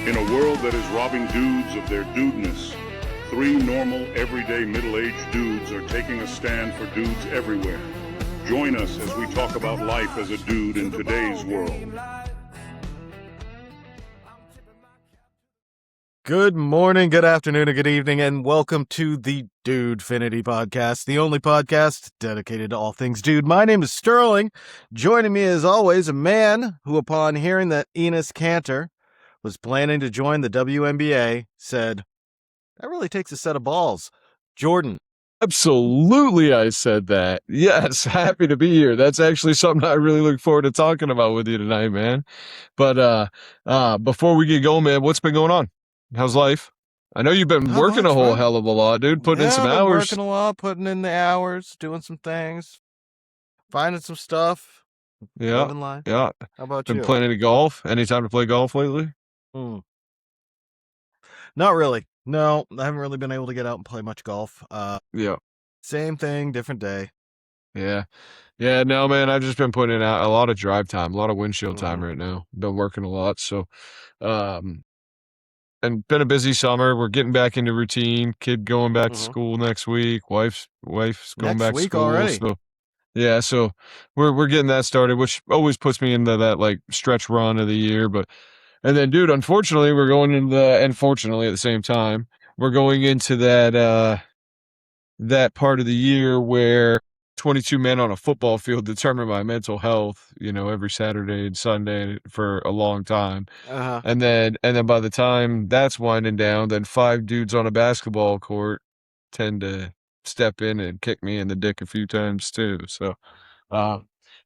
In a world that is robbing dudes of their dudeness, three normal, everyday, middle-aged dudes are taking a stand for dudes everywhere. Join us as we talk about life as a dude in today's world. Good morning, good afternoon, and good evening, and welcome to the Dudefinity podcast, the only podcast dedicated to all things dude. My name is Sterling. Joining me, as always, a man who, upon hearing that Enes Kanter was planning to join the WNBA, said, "That really takes a set of balls." Jordan. Absolutely, I said that. Yes, happy to be here. That's actually something I really look forward to talking about with you tonight, man. But before we get going, man, what's been going on? How's life? I know you've been working a whole hell of a lot, dude. Putting in some I've been hours. working a lot, putting in the hours, doing some things, finding some stuff, living life. Yeah. How about Been you? playing any golf? Any time to play golf lately? Not really. No, I haven't really been able to get out and play much golf. Yeah. Same thing, different day. Yeah. No, man, I've just been putting in a lot of drive time, a lot of windshield time right now. Been working a lot, so and been a busy summer. We're getting back into routine. Kid going back to school next week. Wife's going back to school already. So yeah, so we're getting that started, which always puts me into that like stretch run of the year. And then, dude, unfortunately, and fortunately at the same time, we're going into that part of the year where 22 men on a football field determine my mental health, every Saturday and Sunday for a long time. And then by the time that's winding down, then 5 dudes on a basketball court tend to step in and kick me in the dick a few times too. So,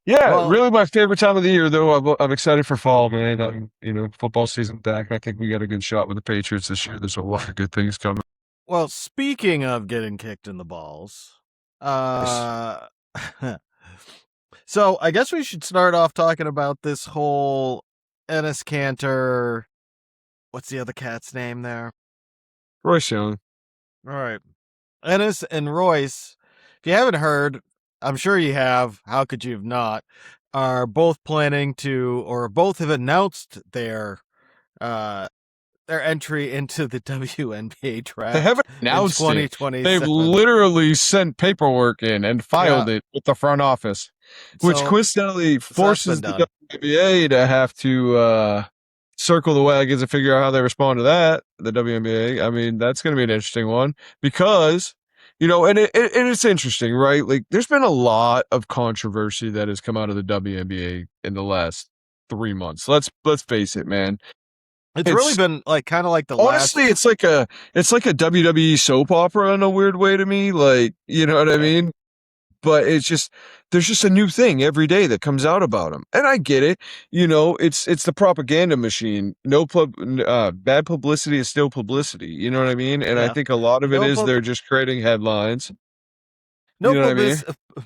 really my favorite time of the year, though. I'm excited for fall, man. Football season back. I think we got a good shot with the Patriots this year. There's a lot of good things coming. Well, speaking of getting kicked in the balls, so I guess we should start off talking about this whole Enes Kanter. What's the other cat's name there? Royce Young. All right. Enes and Royce, if you haven't heard, I'm sure you have, how could you have not, are both planning to, or both have announced their entry into the WNBA draft. They haven't announced it. They've literally sent paperwork in and filed it with the front office, which coincidentally forces the WNBA to have to circle the wagons and figure out how they respond to that. The WNBA. I mean, that's going to be an interesting one because, and it's interesting, right? Like, there's been a lot of controversy that has come out of the WNBA in the last 3 months. Let's face it, man. It's really been like kind of like the honestly, it's like a WWE soap opera in a weird way to me. Like, you know what I mean? But it's just, there's just a new thing every day that comes out about them. And I get it. It's the propaganda machine. Bad publicity is still publicity. You know what I mean? And I think a lot of it is they're just creating headlines.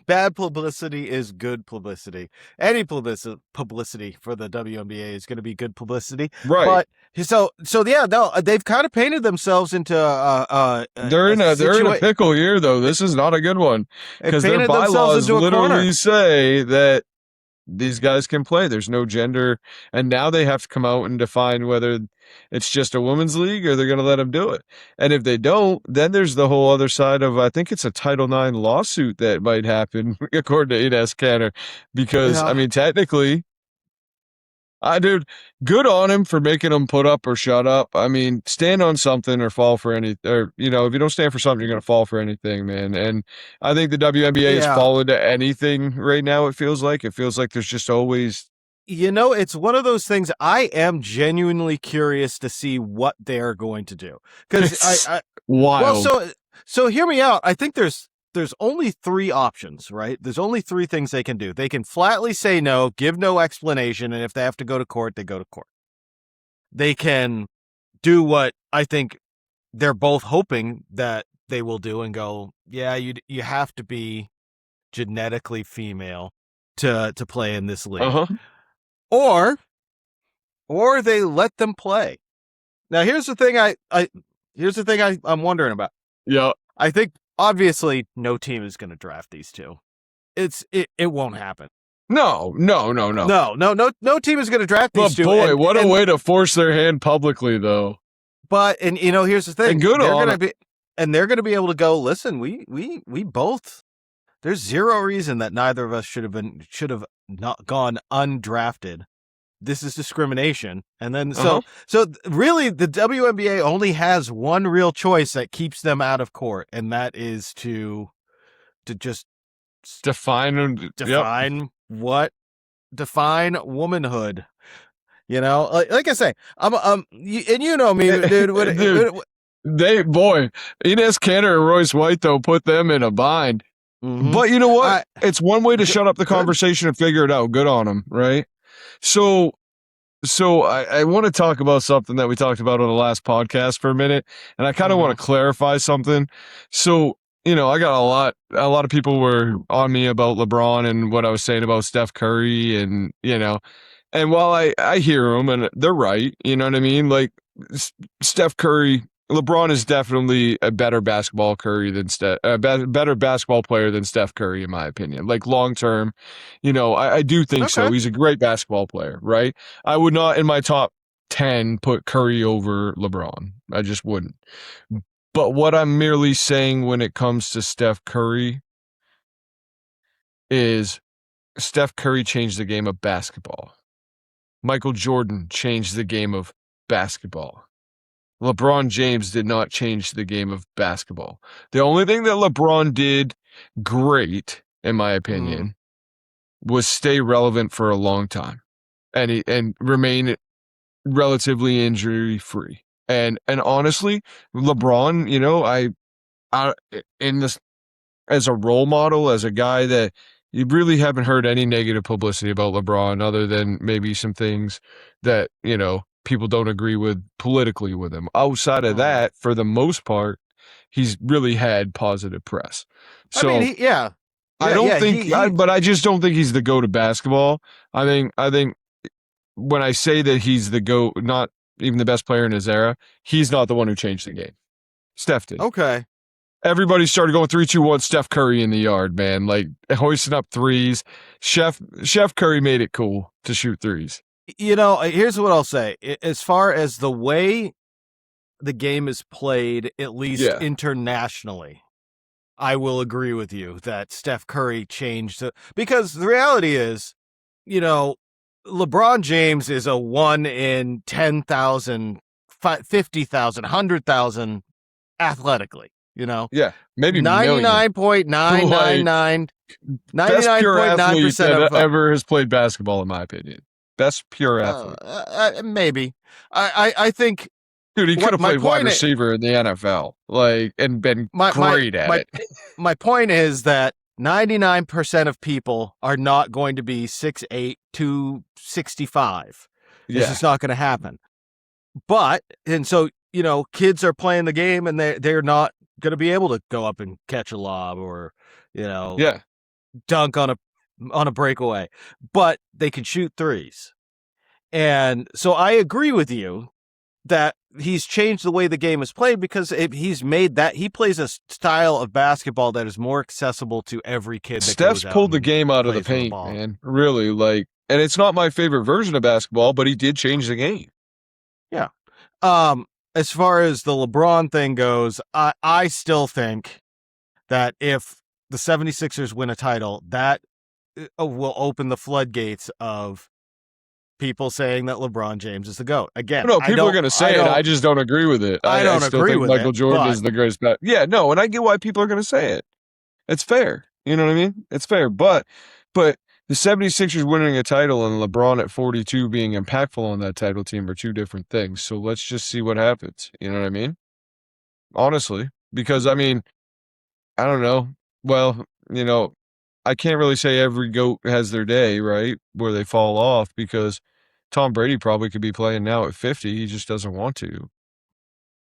Bad publicity is good publicity. Any publicity for the WNBA is going to be good publicity, right? But they've kind of painted themselves into they're in a pickle here, though. This is not a good one because their bylaws literally say that these guys can play. There's no gender, and now they have to come out and define whether it's just a women's league or they're going to let them do it. And if they don't, then there's the whole other side of, I think it's a Title IX lawsuit that might happen, according to Enes Kanter, because I mean, technically, dude, good on him for making them put up or shut up. I mean, stand on something or fall for anything. Or, if you don't stand for something, you're going to fall for anything, man. And I think the WNBA has fallen to anything right now. It feels like there's just always. It's one of those things. I am genuinely curious to see what they're going to do because wild. Well, so hear me out. I think there's only 3 options, right? There's only 3 things they can do. They can flatly say no, give no explanation, and if they have to go to court, they go to court. They can do what I think they're both hoping that they will do and go, yeah, you have to be genetically female to play in this league. Or they let them play. Now, here's the thing I'm wondering about. Yeah. I think obviously no team is going to draft these two. It won't happen. No. No team is going to draft these two. But boy, what a way to force their hand publicly, though. But here's the thing: and good they're on going to be, and they're going to be able to go. Listen, we both. There's zero reason that neither of us should have not gone undrafted. This is discrimination. And then so really the WNBA only has one real choice that keeps them out of court, and that is to just define womanhood. Like I say, and you know me, dude. Dude, Enes Kanter and Royce White though put them in a bind. Mm-hmm. But you know what? It's one way to shut up the conversation and figure it out. Good on them, right? So I want to talk about something that we talked about on the last podcast for a minute, and I kind of want to clarify something. So, I got a lot of people were on me about LeBron and what I was saying about Steph Curry, and and while I hear them and they're right, you know what I mean? Like Steph Curry, LeBron is definitely a better basketball better basketball player than Steph Curry, in my opinion. Like long term, I do think so. He's a great basketball player, right? I would not in my top 10 put Curry over LeBron. I just wouldn't. But what I'm merely saying when it comes to Steph Curry is Steph Curry changed the game of basketball. Michael Jordan changed the game of basketball. LeBron James did not change the game of basketball. The only thing that LeBron did great, in my opinion, was stay relevant for a long time and remain relatively injury free. And honestly, LeBron, I in this as a role model, as a guy that you really haven't heard any negative publicity about LeBron other than maybe some things that, people don't agree with politically with him. Outside of that, for the most part, he's really had positive press. So but I just don't think he's the GOAT of basketball. I think when I say that he's the GOAT, not even the best player in his era, he's not the one who changed the game. Steph did. Okay. Everybody started going 3-2-1 Steph Curry in the yard, man, like hoisting up threes. Chef Curry made it cool to shoot threes. Here's what I'll say. As far as the way the game is played, at least internationally, I will agree with you that Steph Curry changed because the reality is, LeBron James is a 1 in 10,000, 50,000, 100,000 athletically, Yeah, maybe 99.999 best pure athlete that ever has played basketball, in my opinion. Best pure athlete. Maybe. I think. Dude, he could have played wide receiver in the NFL, and been great at it. My point is that 99% of people are not going to be 6'8", 265. This is not going to happen. And so, kids are playing the game and they're not going to be able to go up and catch a lob or, dunk on a breakaway, but they can shoot threes. And so I agree with you that he's changed the way the game is played because he's made that he plays a style of basketball that is more accessible to every kid. Steph's pulled the game out of the paint, man. Really, and it's not my favorite version of basketball, but he did change the game. Yeah. As far as the LeBron thing goes, I still think that if the 76ers win a title, that will open the floodgates of people saying that LeBron James is the GOAT. Again, no, people are going to say it. I just don't agree with it. I don't agree with Michael Jordan is the greatest. Yeah, no, and I get why people are going to say it. It's fair. You know what I mean? It's fair. But the 76ers winning a title and LeBron at 42 being impactful on that title team are two different things. So let's just see what happens. You know what I mean? Honestly, because I don't know. Well, I can't really say every GOAT has their day, right, where they fall off, because Tom Brady probably could be playing now at 50. He just doesn't want to.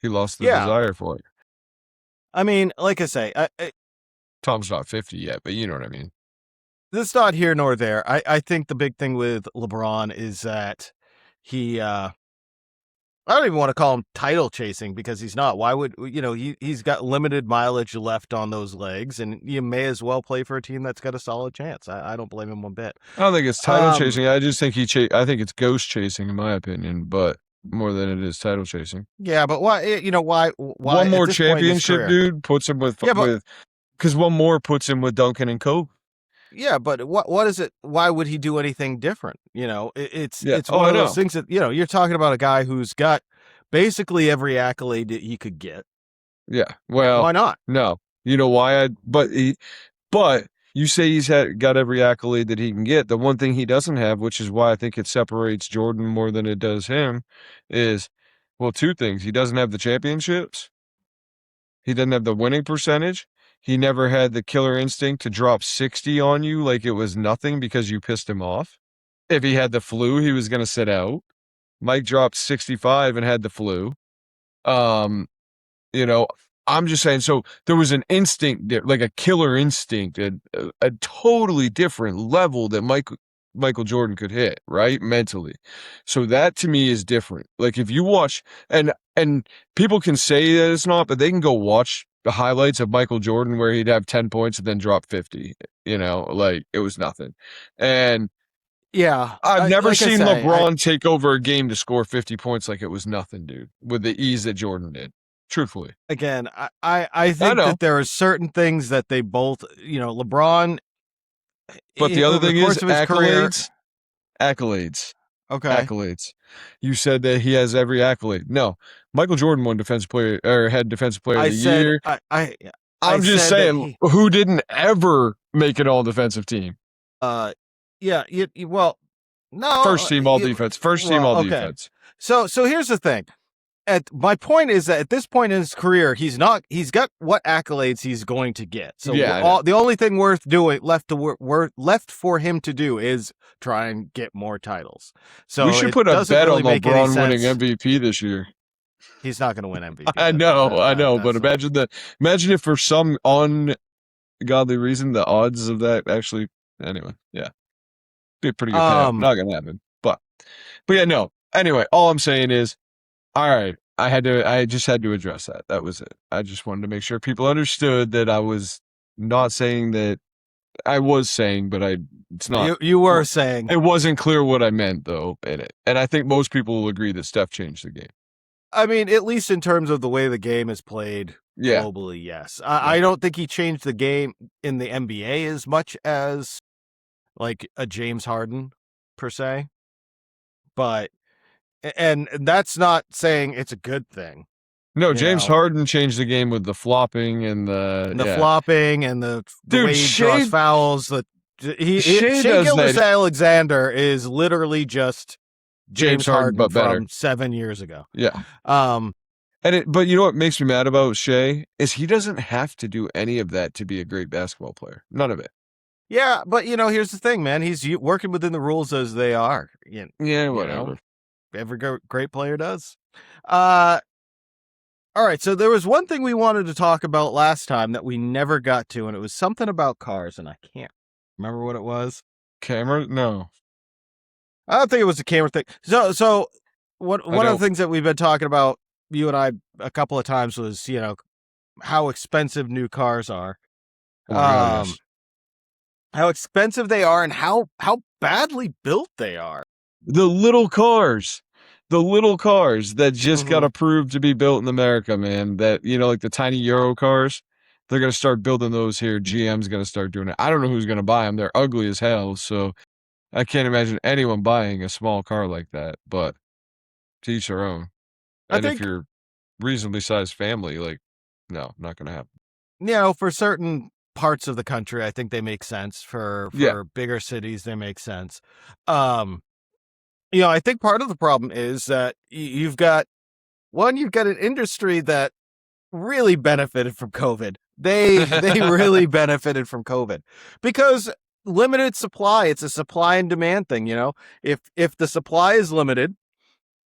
He lost the desire for it. I mean, like I say, Tom's not 50 yet, but you know what I mean. This is not here nor there. I think the big thing with LeBron is that he, I don't even want to call him title chasing because he's not. Why would he's got limited mileage left on those legs, and you may as well play for a team that's got a solid chance. I don't blame him one bit. I don't think it's title chasing. I just think I think it's ghost chasing, in my opinion, but more than it is title chasing. Yeah, but why? Why? One more championship, dude, puts him with because one more puts him with Duncan and Kobe. Yeah, but what is it? Why would he do anything different? It's one of those things that you're talking about a guy who's got basically every accolade that he could get. Yeah, well, why not? No, you know why? But you say he's got every accolade that he can get. The one thing he doesn't have, which is why I think it separates Jordan more than it does him, is two things. He doesn't have the championships. He doesn't have the winning percentage. He never had the killer instinct to drop 60 on you like it was nothing because you pissed him off. If he had the flu, he was going to sit out. Mike dropped 65 and had the flu. I'm just saying, so there was an instinct, like a killer instinct, a totally different level that Michael Jordan could hit, right? Mentally. So that to me is different. Like if you watch, and people can say that it's not, but they can go watch the highlights of Michael Jordan where he'd have 10 points and then drop 50, like it was nothing. And yeah, I've never seen LeBron take over a game to score 50 points like it was nothing, dude, with the ease that Jordan did. Truthfully. Again, I think that there are certain things that they both, LeBron. But the other thing is accolades. Okay. Accolades. You said that he has every accolade. No. Michael Jordan won defensive player or had defensive player of the year. I'm just saying who didn't ever make an all defensive team. Yeah, well, no. First team all defense. First team all defense. So here's the thing. My point is that at this point in his career, he's got what accolades he's going to get. So the only thing worth doing left for him to do is try and get more titles. So we should put a bet on LeBron winning MVP this year. He's not going to win MVP. I know, but imagine if for some ungodly reason the odds of that actually anyway, yeah, be a pretty good payout. Not going to happen, but yeah, no. Anyway, all I'm saying is, all right, I just had to address that. That was it. I just wanted to make sure people understood that I was not saying that. I was saying, but it's not. You were saying. It wasn't clear what I meant, though, in it. And I think most people will agree that Steph changed the game. I mean, at least in terms of the way the game is played globally, yes. I don't think he changed the game in the NBA as much as like a James Harden, per se. But, and that's not saying it's a good thing. No, James Harden changed the game with the flopping and the flopping and the way he draws fouls. Shai Gilgeous-Alexander is literally just James Harden but better. From 7 years ago. Yeah. But you know what makes me mad about Shai is he doesn't have to do any of that to be a great basketball player. None of it. Yeah, but here's the thing, man. He's working within the rules as they are. Whatever. Every great player does. All right, so there was one thing we wanted to talk about last time that we never got to, and it was something about cars, and I can't remember what it was. Camera? No. I don't think it was a camera thing. So one of the things that we've been talking about, you and I, a couple of times was, how expensive new cars are. Yes. How expensive they are and how badly built they are. The little cars that just got approved to be built in America, man. That, like the tiny Euro cars, they're going to start building those here. GM's going to start doing it. I don't know who's going to buy them. They're ugly as hell. So I can't imagine anyone buying a small car like that, but to each their own. And if you're reasonably sized family, no, not going to happen. For certain parts of the country, I think they make sense. For bigger cities, they make sense. I think part of the problem is that you've got an industry that really benefited from COVID. They really benefited from COVID because limited supply. It's a supply and demand thing. If the supply is limited,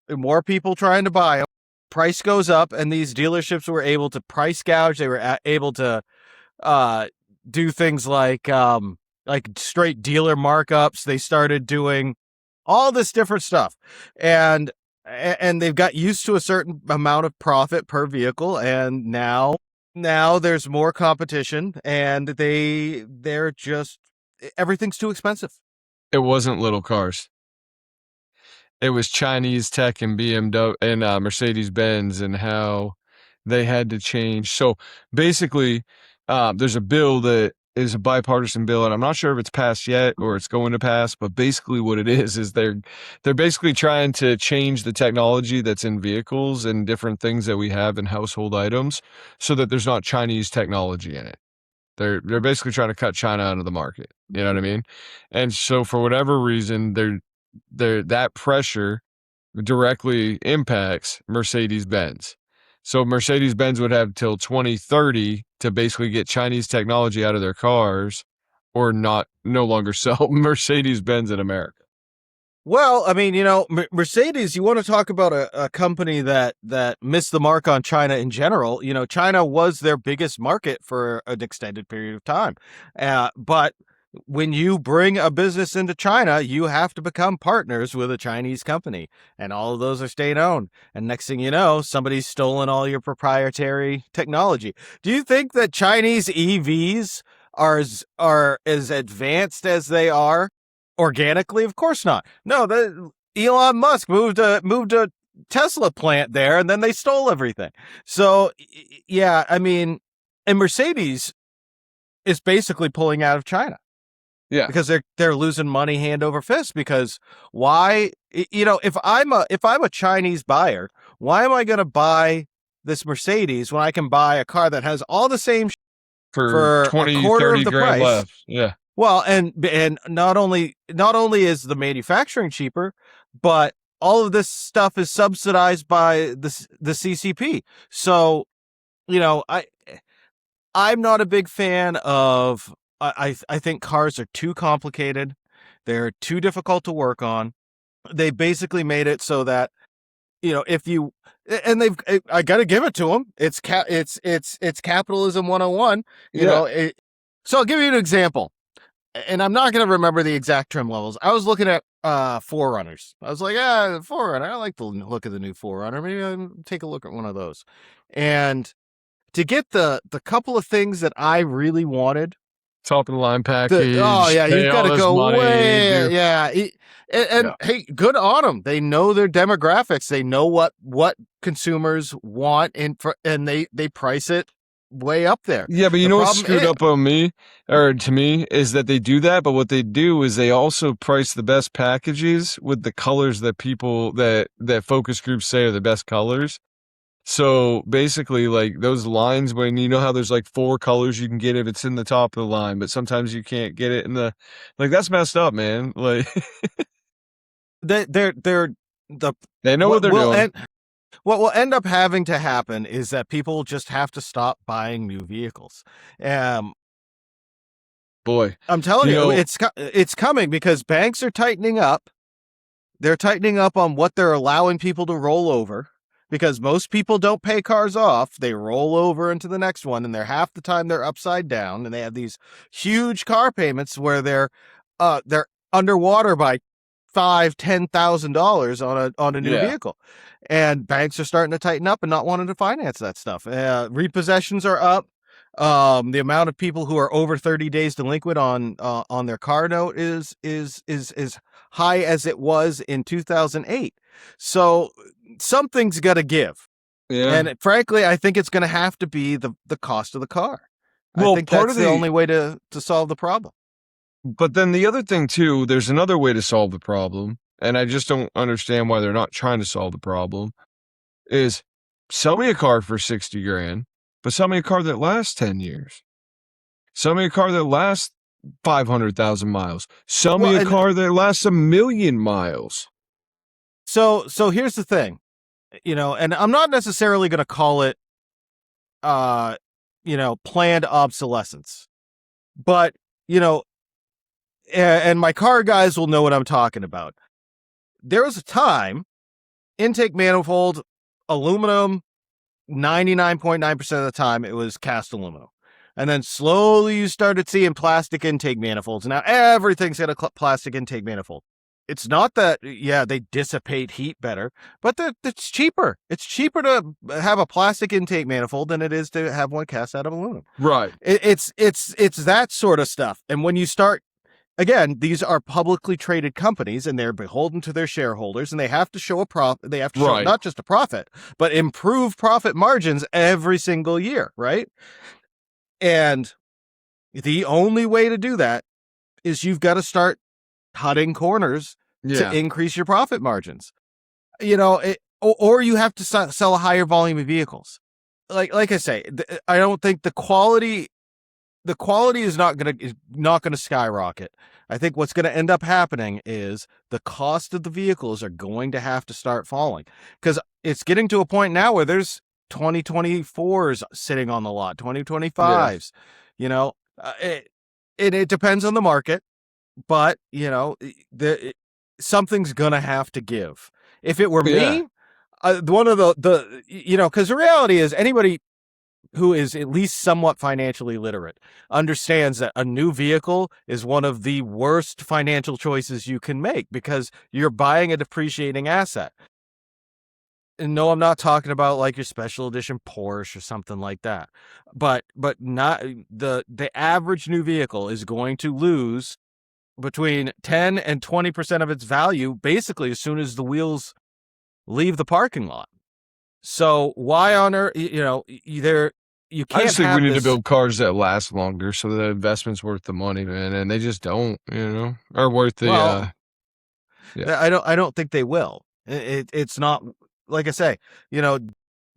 more people trying to buy them, price goes up, and these dealerships were able to price gouge. They were able to do things like straight dealer markups. They started doing all this different stuff. And and they've got used to a certain amount of profit per vehicle, and now there's more competition, and they're just, everything's too expensive. It wasn't little cars. It was Chinese tech and BMW and Mercedes-Benz, and how they had to change. So basically, there's a bill that is a bipartisan bill, and I'm not sure if it's passed yet or it's going to pass, but basically what it is they're basically trying to change the technology that's in vehicles and different things that we have in household items so that there's not Chinese technology in it. They're basically trying to cut China out of the market. You know what I mean? And so for whatever reason, that pressure directly impacts Mercedes-Benz. So Mercedes-Benz would have till 2030 to basically get Chinese technology out of their cars, or no longer sell Mercedes-Benz in America. Well, I mean, Mercedes, you want to talk about a company that missed the mark on China in general. China was their biggest market for an extended period of time. But when you bring a business into China, you have to become partners with a Chinese company, and all of those are state-owned. And next thing you know, somebody's stolen all your proprietary technology. Do you think that Chinese EVs are as advanced as they are organically? Of course not. No, Elon Musk moved a Tesla plant there, and then they stole everything. So, yeah, I mean, and Mercedes is basically pulling out of China. Yeah, because they're losing money hand over fist. Because why? If I'm a Chinese buyer, why am I going to buy this Mercedes when I can buy a car that has all the same for 20, a quarter 30 of the grand price? left? Yeah. Well, and not only is the manufacturing cheaper, but all of this stuff is subsidized by the CCP. So, I'm not a big fan of. I think cars are too complicated. They're too difficult to work on. They basically made it so that, if you, and I got to give it to them. It's capitalism 101, so I'll give you an example, and I'm not going to remember the exact trim levels. I was looking at 4Runners. I was like, 4Runner. I like the look of the new 4Runner. Maybe I'll take a look at one of those. And to get the couple of things that I really wanted, top of the line package. You've got to go way. Yeah. And hey, good on them. They know their demographics. They know what consumers want, and they price it way up there. Yeah, but what's screwed up on me, or to me, is that they do that, but what they do is they also price the best packages with the colors that people that focus groups say are the best colors. So basically, like those lines, when how there's like 4 colors you can get if it's in the top of the line, but sometimes you can't get it in the, like, that's messed up, man. Like they know what they're doing. What will end up having to happen is that people just have to stop buying new vehicles. Boy, I'm telling you, it's coming, because banks are tightening up. They're tightening up on what they're allowing people to roll over. Because most people don't pay cars off. They roll over into the next one, and half the time they're upside down, and they have these huge car payments where they're underwater by $5,000-$10,000 on a new vehicle. And banks are starting to tighten up and not wanting to finance that stuff. Repossessions are up. The amount of people who are over 30 days delinquent on their car note is high as it was in 2008. So something's got to give. Yeah. And frankly, I think it's going to have to be the cost of the car. Well, I think that's the only way to solve the problem. But then the other thing too, there's another way to solve the problem, and I just don't understand why they're not trying to solve the problem, is sell me a car for 60 grand, but sell me a car that lasts 10 years. Sell me a car that lasts 500,000 miles. Sell me a car that lasts 1 million miles. So here's the thing, and I'm not necessarily going to call it, planned obsolescence, but, and my car guys will know what I'm talking about. There was a time, intake manifold, aluminum, 99.9% of the time, it was cast aluminum. And then slowly you started seeing plastic intake manifolds. Now everything's got a plastic intake manifold. it's not that, they dissipate heat better, but it's cheaper. It's cheaper to have a plastic intake manifold than it is to have one cast out of aluminum. Right. It's that sort of stuff. And when you start, again, these are publicly traded companies and they're beholden to their shareholders, and they have to show a profit. They have to show not just a profit, but improve profit margins every single year, right? And the only way to do that is you've got to start cutting corners to increase your profit margins. Or you have to sell a higher volume of vehicles. Like I say, I don't think the quality is not going to skyrocket. I think what's going to end up happening is the cost of the vehicles are going to have to start falling, because it's getting to a point now where there's 2024s sitting on the lot, 2025s. It depends on the market, but something's going to have to give. If it were me, one of the because the reality is, anybody who is at least somewhat financially literate understands that a new vehicle is one of the worst financial choices you can make, because you're buying a depreciating asset. And no, I'm not talking about like your special edition Porsche or something like that, but not the average new vehicle is going to lose between 10 and 20% of its value basically as soon as the wheels leave the parking lot. So why on earth, you can't. I just think we need to build cars that last longer, so the investment's worth the money, man, and they just don't, or worth the. I don't think they will. It's not, like I say,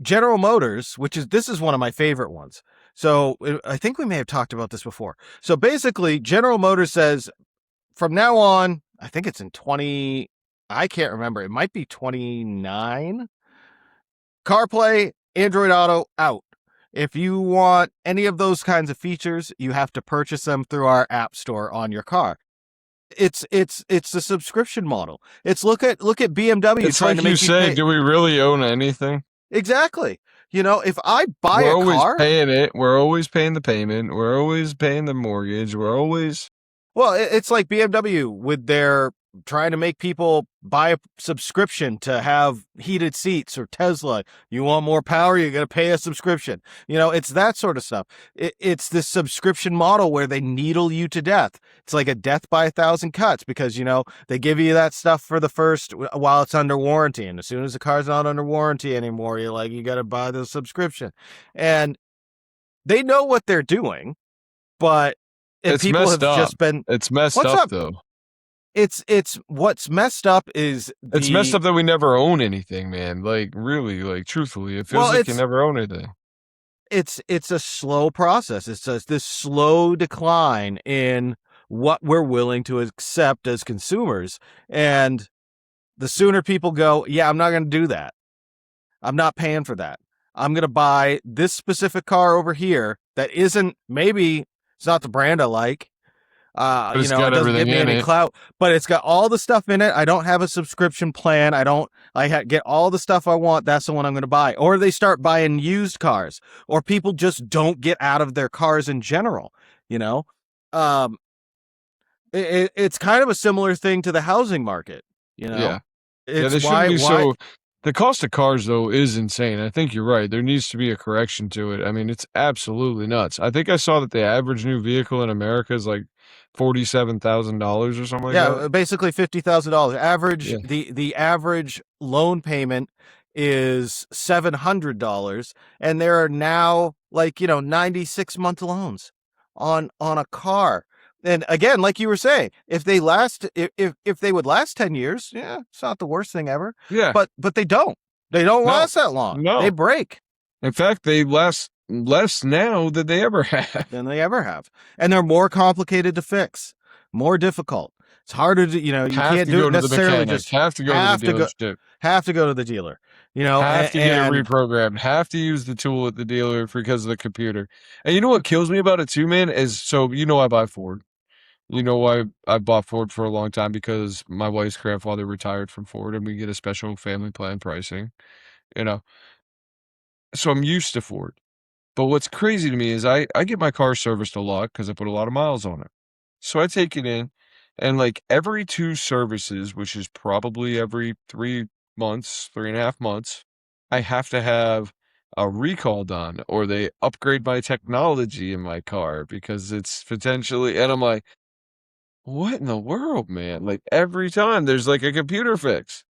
General Motors, this is one of my favorite ones. So I think we may have talked about this before. So basically, General Motors says from now on, I think it's in I can't remember. It might be 29. CarPlay, Android Auto out. If you want any of those kinds of features, you have to purchase them through our app store on your car. It's a subscription model. It's look at BMW. It's trying like to make you say, do we really own anything? Exactly. If I buy a car, we're always paying it. We're always paying the payment. We're always paying the mortgage. We're always. Well, it's like BMW with their trying to make people buy a subscription to have heated seats, or Tesla. You want more power, you got to pay a subscription. It's that sort of stuff. It's this subscription model where they needle you to death. It's like a death by 1,000 cuts, because, they give you that stuff for the first while it's under warranty. And as soon as the car's not under warranty anymore, you got to buy the subscription. And they know what they're doing, but it's people have up. Just been. It's messed up though. It's what's messed up is it's messed up that we never own anything, man. Like really, like truthfully, it feels like you never own anything. It's a slow process. It's this slow decline in what we're willing to accept as consumers. And the sooner people go, I'm not going to do that. I'm not paying for that. I'm going to buy this specific car over here that isn't, maybe it's not the brand I like. It doesn't give me any clout, but it's got all the stuff in it. I don't have a subscription plan. I get all the stuff I want. That's the one I'm going to buy. Or they start buying used cars, or people just don't get out of their cars in general. It's kind of a similar thing to the housing market. They shouldn't be so. The cost of cars, though, is insane. I think you're right. There needs to be a correction to it. I mean, it's absolutely nuts. I think I saw that the average new vehicle in America is like $47,000 or something like that. Yeah, basically $50,000. Average. The average loan payment is $700, and there are now 96-month loans on a car. And again, like you were saying, if they would last 10 years, it's not the worst thing ever. Yeah. But they don't. They don't last that long. No. They break. In fact, they last less now than they ever have. And they're more complicated to fix, more difficult. It's harder to, you can't do it necessarily. Just have to go to the dealership. Have to go to the dealer. Have to get it reprogrammed. Have to use the tool at the dealer because of the computer. And you know what kills me about it too, man, is I buy Ford. You know why I bought Ford for a long time? Because my wife's grandfather retired from Ford, and we get a special family plan pricing, So I'm used to Ford. But what's crazy to me is I get my car serviced a lot because I put a lot of miles on it. So I take it in, And like every 2 services, which is probably every 3 months, 3.5 months, I have to have a recall done or they upgrade my technology in my car because it's potentially, and I'm like, what in the world, man? Like every time there's like a computer fix.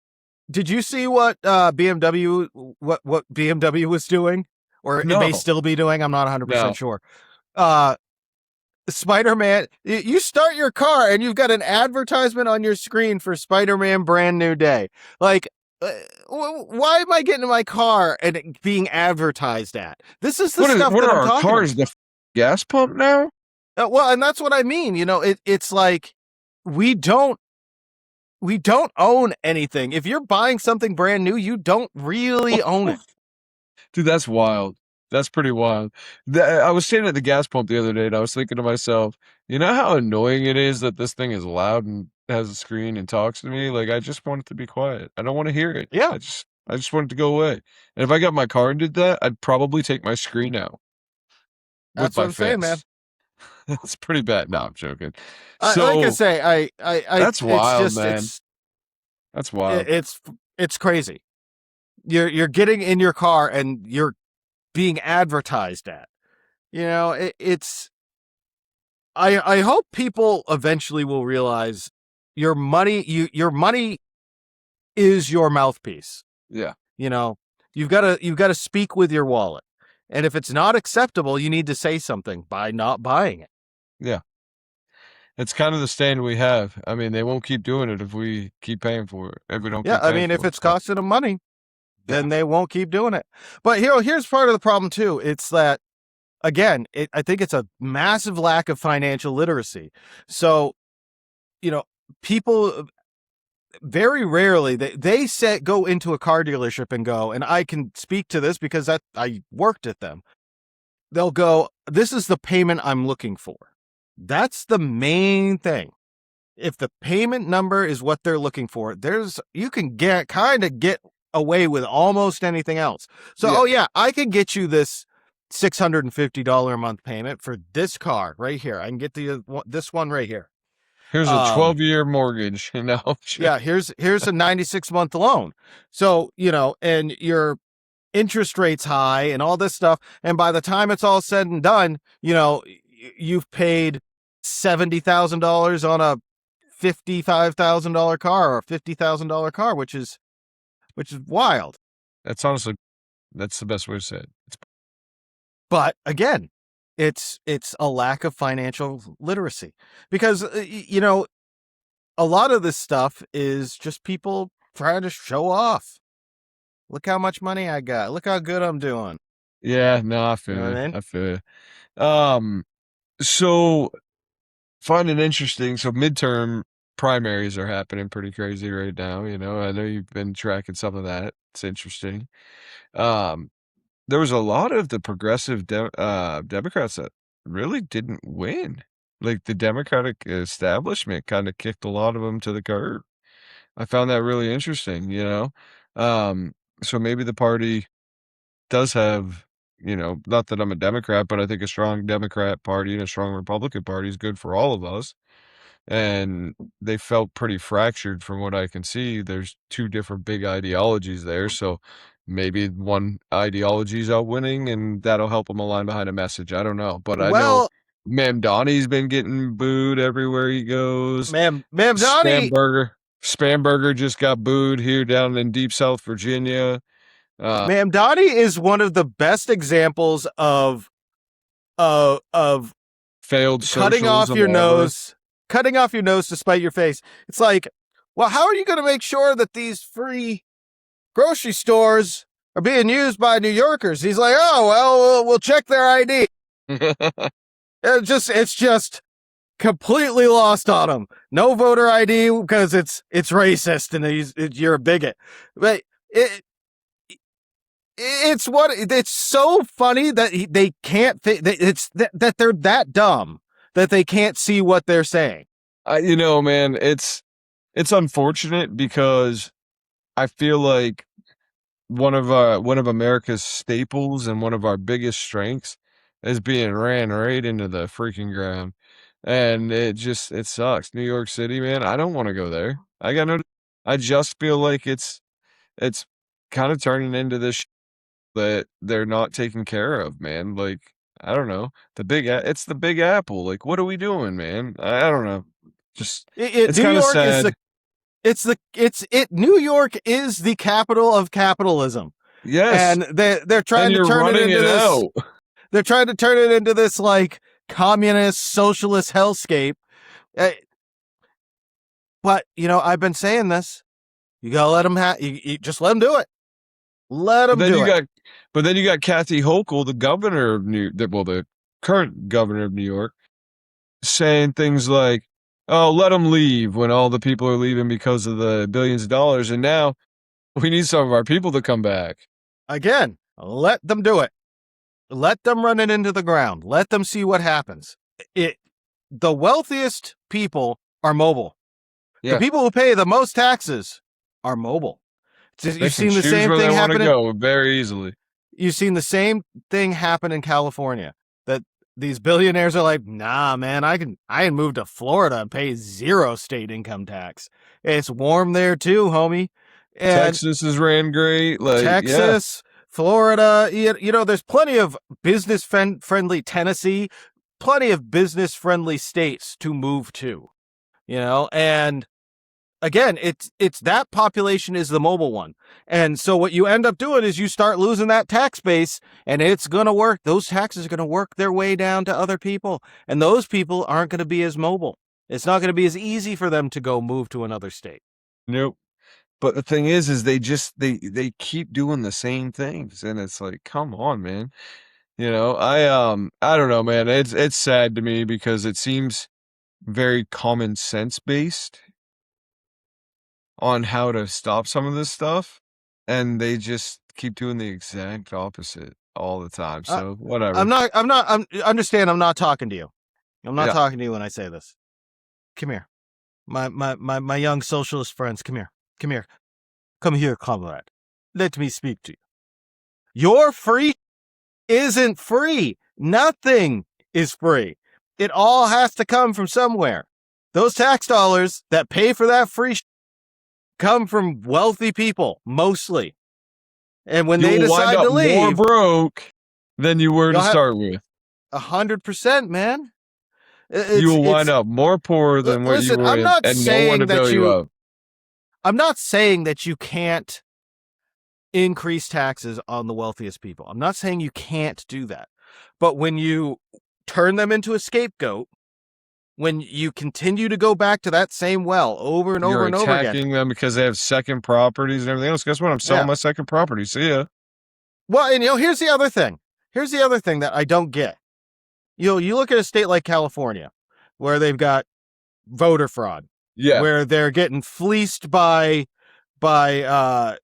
Did you see what BMW what BMW was doing, or it may No, still be doing? I'm not 100% no. sure. Spider-Man, you start your car and you've got an advertisement on your screen for Spider-Man Brand New Day. Like, why am I getting in my car and it being advertised at? This is the stuff What that are I'm our talking cars? about. The gas pump now? Well, and that's what I mean. You know, it's like we don't own anything. If you're buying something brand new, you don't really own it. Dude, that's wild. That's pretty wild. I was standing at the gas pump the other day and I was thinking to myself, you know how annoying it is that this thing is loud and has a screen and talks to me? Like, I just want it to be quiet. I don't want to hear it. Yeah. I just want it to go away. And if I got my car and did that, I'd probably take my screen out with That's what my I'm saying, man. face. That's pretty bad. No, I'm joking. Like I say, I that's wild, it's just, man. That's wild. It's crazy. You're getting in your car and you're being advertised at. You know, I hope people eventually will realize your money is your mouthpiece. Yeah. You know, you've got to speak with your wallet. And if it's not acceptable, you need to say something by not buying it. Yeah. It's kind of the stand we have. I mean, they won't keep doing it if we keep paying for it. If we don't keep paying if it's costing them money, then they won't keep doing it. But here's part of the problem too. It's that, again, I think it's a massive lack of financial literacy. So, you know, people very rarely they go into a car dealership and go, and I can speak to this because I worked at them. They'll go, this is the payment I'm looking for. That's the main thing. If the payment number is what they're looking for, you can get away with almost anything else. So, I can get you this $650 a month payment for this car right here. I can get this one right here. Here's a 12-year mortgage. Yeah, here's a 96-month loan. So, you know, and your interest rate's high and all this stuff. And by the time it's all said and done, you know, you've paid $70,000 on a $55,000 car or a $50,000 car, which is wild. That's honestly, that's the best way to say it. But again, it's a lack of financial literacy because, you know, a lot of this stuff is just people trying to show off. Look how much money I got. Look how good I'm doing. Yeah, no, I feel it. I feel it. So find it interesting. So midterm primaries are happening pretty crazy right now. You know, I know you've been tracking some of that. It's interesting. There was a lot of the progressive Democrats that really didn't win. Like the Democratic establishment kind of kicked a lot of them to the curb. I found that really interesting, you know? So maybe the party does have, you know, not that I'm a Democrat, but I think a strong Democrat party and a strong Republican party is good for all of us. And they felt pretty fractured from what I can see. There's 2 different big ideologies there. So maybe one ideology is out winning and that'll help them align behind a message. I don't know. But I know Mamdani's been getting booed everywhere he goes. Mamdani. Spamberger just got booed here down in deep South Virginia. Mamdani is one of the best examples of failed cutting off your nose to spite your face. It's like, well, how are you going to make sure that these free grocery stores are being used by New Yorkers? He's like, oh, well, we'll check their ID. It's just completely lost on him. No voter ID because it's racist and you're a bigot. But it's so funny that they can't. That they're that dumb that they can't see what they're saying. You know, man, it's unfortunate because I feel like one of America's staples and one of our biggest strengths is being ran right into the freaking ground. And it sucks. New York City, man, I don't want to go there. I just feel like it's kind of turning into this that they're not taking care of, man. Like, I don't know. It's the Big Apple. Like, what are we doing, man? I don't know. Just it's kind of sad. New York is the capital of capitalism. Yes. And they're trying to turn it into this. They're trying to turn it into this like communist socialist hellscape. But I've been saying this. You gotta let them you just let them do it. Let them do it. But then you got Kathy Hochul, the governor of the current governor of New York, saying things like, "Oh, let them leave," when all the people are leaving because of the billions of dollars, and now we need some of our people to come back. Again, let them do it. Let them run it into the ground. Let them see what happens. The wealthiest people are mobile. Yeah. The people who pay the most taxes are mobile. You've seen the same thing happen. Go very easily. You've seen the same thing happen in California. That these billionaires are like, nah, man, I can move to Florida and pay 0 state income tax. It's warm there too, homie. And Texas has ran great. Like Texas, Florida, there's plenty of business friendly Tennessee, plenty of business friendly states to move to, and again, it's that population is the mobile one. And so what you end up doing is you start losing that tax base, and it's going to work. Those taxes are going to work their way down to other people, and those people aren't going to be as mobile. It's not going to be as easy for them to go move to another state. Nope. But the thing is they keep doing the same things, and it's like, come on, man. I don't know, man. It's sad to me because it seems very common sense based on how to stop some of this stuff, and they just keep doing the exact opposite all the time. So whatever. I'm not talking to you. I'm not talking to you when I say this. Come here. My young socialist friends, come here. Come here. Come here, comrade. Let me speak to you. Your free isn't free. Nothing is free. It all has to come from somewhere. Those tax dollars that pay for that free come from wealthy people, mostly. And when they decide to leave, more broke than you were to start with. 100%, man. You will wind up more poor than what you were, and no one to bail you up. I'm not saying that you can't increase taxes on the wealthiest people. I'm not saying you can't do that. But when you turn them into a scapegoat, when you continue to go back to that same well over and over and over again. You're attacking them because they have second properties and everything else. Guess what? I'm selling my second property. See ya. Well, and here's the other thing. Here's the other thing that I don't get. You look at a state like California, where they've got voter fraud. Yeah. Where they're getting fleeced by Medicaid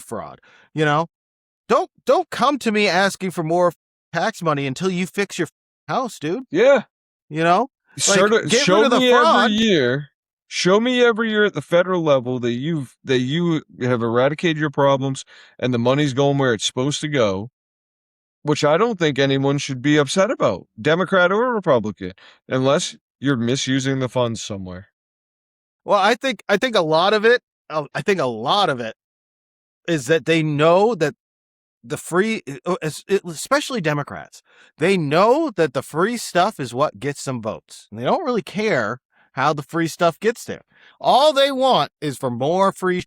fraud. Don't come to me asking for more tax money until you fix your house, dude. Yeah. Show me every year at the federal level that you have eradicated your problems and the money's going where it's supposed to go, which I don't think anyone should be upset about, Democrat or Republican, unless you're misusing the funds somewhere. Well, I think a lot of it is that they know that the free, especially Democrats, they know that the free stuff is what gets them votes. And they don't really care how the free stuff gets there. All they want is for more free.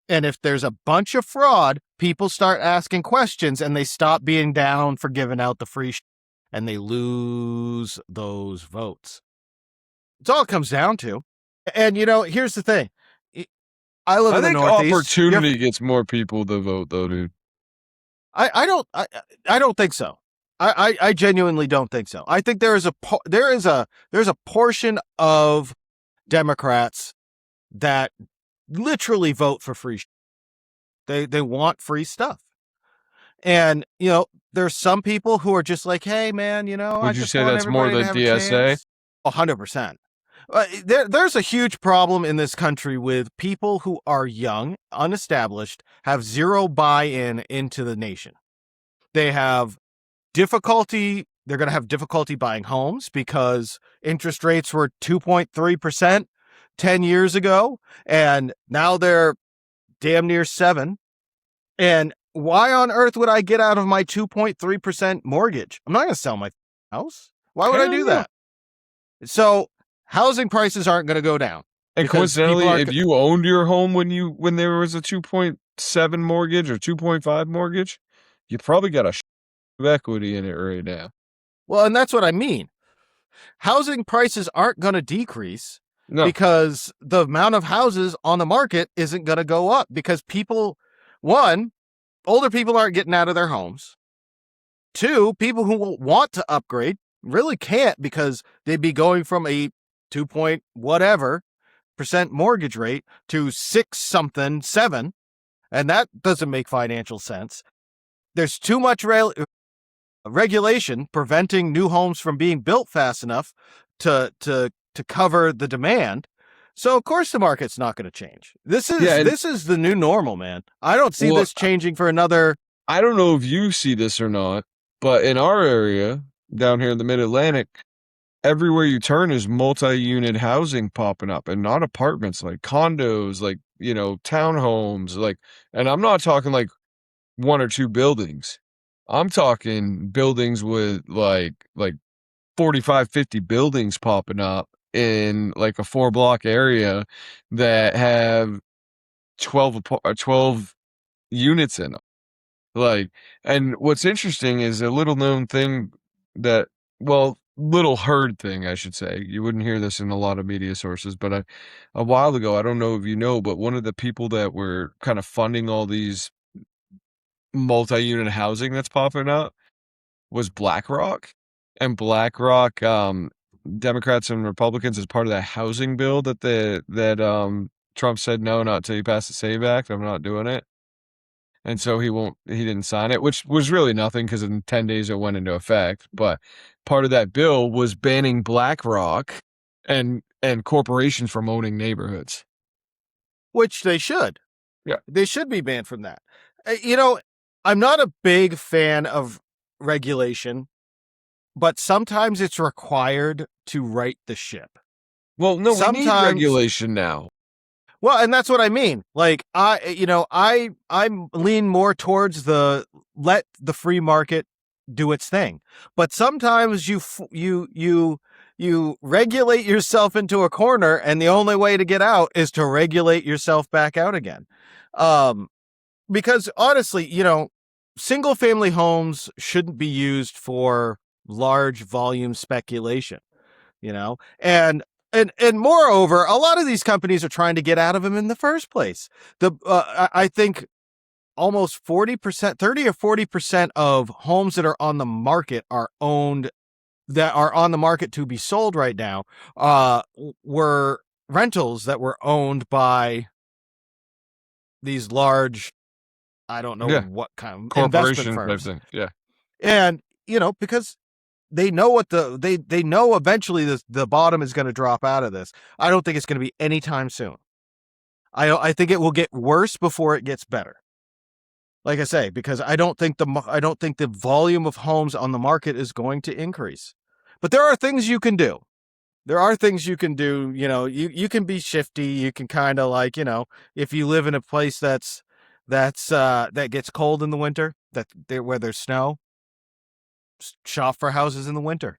And if there's a bunch of fraud, people start asking questions and they stop being down for giving out the free and they lose those votes. It's all it comes down to. And, here's the thing. I live in the Northeast. Opportunity gets more people to vote, though, dude. I don't think so. I genuinely don't think so. I think there's a portion of Democrats that literally vote for free. They want free stuff. And, there's some people who are just like, hey, man, Would you say that's more the DSA? 100%. There's a huge problem in this country with people who are young, unestablished, have zero buy-in into the nation. They have difficulty They're going to have difficulty buying homes because interest rates were 2.3% 10 years ago, and now they're damn near 7. And why on earth would I get out of my 2.3% mortgage? I'm not going to sell my house. Why would I do that? So housing prices aren't going to go down. And coincidentally, if you owned your home when there was a 2.7 mortgage or 2.5 mortgage, you probably got a equity in it right now. Well, and that's what I mean. Housing prices aren't going to decrease because the amount of houses on the market isn't going to go up because people, one, older people aren't getting out of their homes. Two, people who want to upgrade really can't because they'd be going from a 2 point whatever % mortgage rate to 6 something 7, and that doesn't make financial sense. There's too much regulation preventing new homes from being built fast enough to cover the demand. So of course the market's not going to change. This is the new normal, man. I don't see this changing for another. I don't know if you see this or not, but in our area down here in the Mid-Atlantic, everywhere you turn is multi-unit housing popping up, and not apartments, like condos, like, townhomes, like, and I'm not talking like 1 or 2 buildings. I'm talking buildings with like 45, 50 buildings popping up in like a 4-block area that have 12 units in them. Like, and what's interesting is a little known thing that, little heard thing, I should say. You wouldn't hear this in a lot of media sources, but a while ago, I don't know if you know, but one of the people that were kind of funding all these multi-unit housing that's popping up was BlackRock. And BlackRock, Democrats and Republicans, as part of that housing bill that Trump said, no, not until you pass the SAVE Act, I'm not doing it. And so he didn't sign it, which was really nothing because in 10 days it went into effect. But part of that bill was banning BlackRock and corporations from owning neighborhoods. Which they should. Yeah. They should be banned from that. I'm not a big fan of regulation, but sometimes it's required to right the ship. Well, no, we need regulation now. Well, and that's what I mean. Like, I lean more towards let the free market do its thing. But sometimes you regulate yourself into a corner, and the only way to get out is to regulate yourself back out again. Because honestly, single family homes shouldn't be used for large volume speculation, and moreover, a lot of these companies are trying to get out of them in the first place. I think almost 40%, 30 or 40% of homes that are on the market that are on the market to be sold right now, were rentals that were owned by these large, I don't know what kind of investment firms. Yeah. And, because they know they know eventually the bottom is going to drop out of this. I don't think it's going to be anytime soon. I think it will get worse before it gets better. Like I say, because I don't think the volume of homes on the market is going to increase. But there are things you can do. You can be shifty. You can kind of like, if you live in a place that gets cold in the winter, where there's snow, shop for houses in the winter.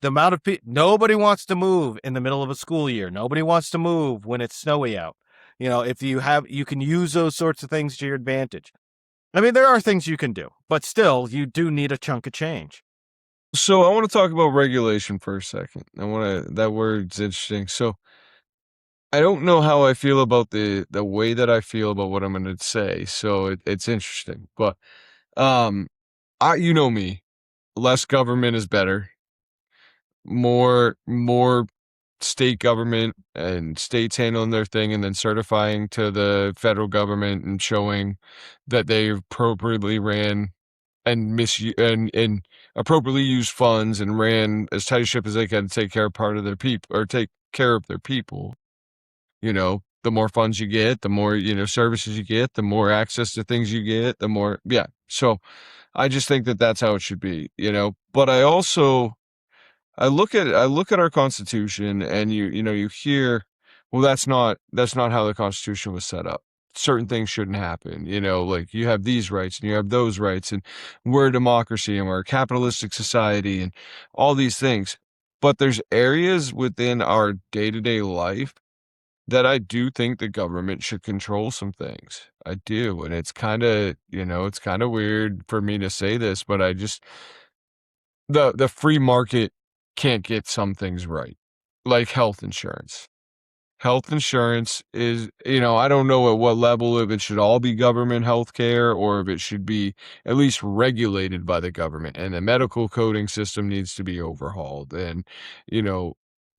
The amount of people, nobody wants to move in the middle of a school year. Nobody wants to move when it's snowy out. If you can use those sorts of things to your advantage. I mean, there are things you can do, but still, you do need a chunk of change. So I want to talk about regulation for a second. That word's interesting. So I don't know how I feel about the way that I feel about what I'm going to say. So it's interesting, but you know me, less government is better. More state government and states handling their thing, and then certifying to the federal government and showing that they appropriately ran and and appropriately used funds and ran as tight a ship as they can to take care of take care of their people. The more funds you get, the more, services you get, the more access to things you get, the more, yeah. So I just think that that's how it should be, But I also look at our Constitution, and you hear, well, that's not how the Constitution was set up. Certain things shouldn't happen, like you have these rights and you have those rights, and we're a democracy and we're a capitalistic society and all these things. But there's areas within our day-to-day life that I do think the government should control some things. I do. And it's kind of, it's kind of weird for me to say this, but the free market can't get some things right, like health insurance. Health insurance is, I don't know at what level, if it should all be government health care or if it should be at least regulated by the government, and the medical coding system needs to be overhauled. And,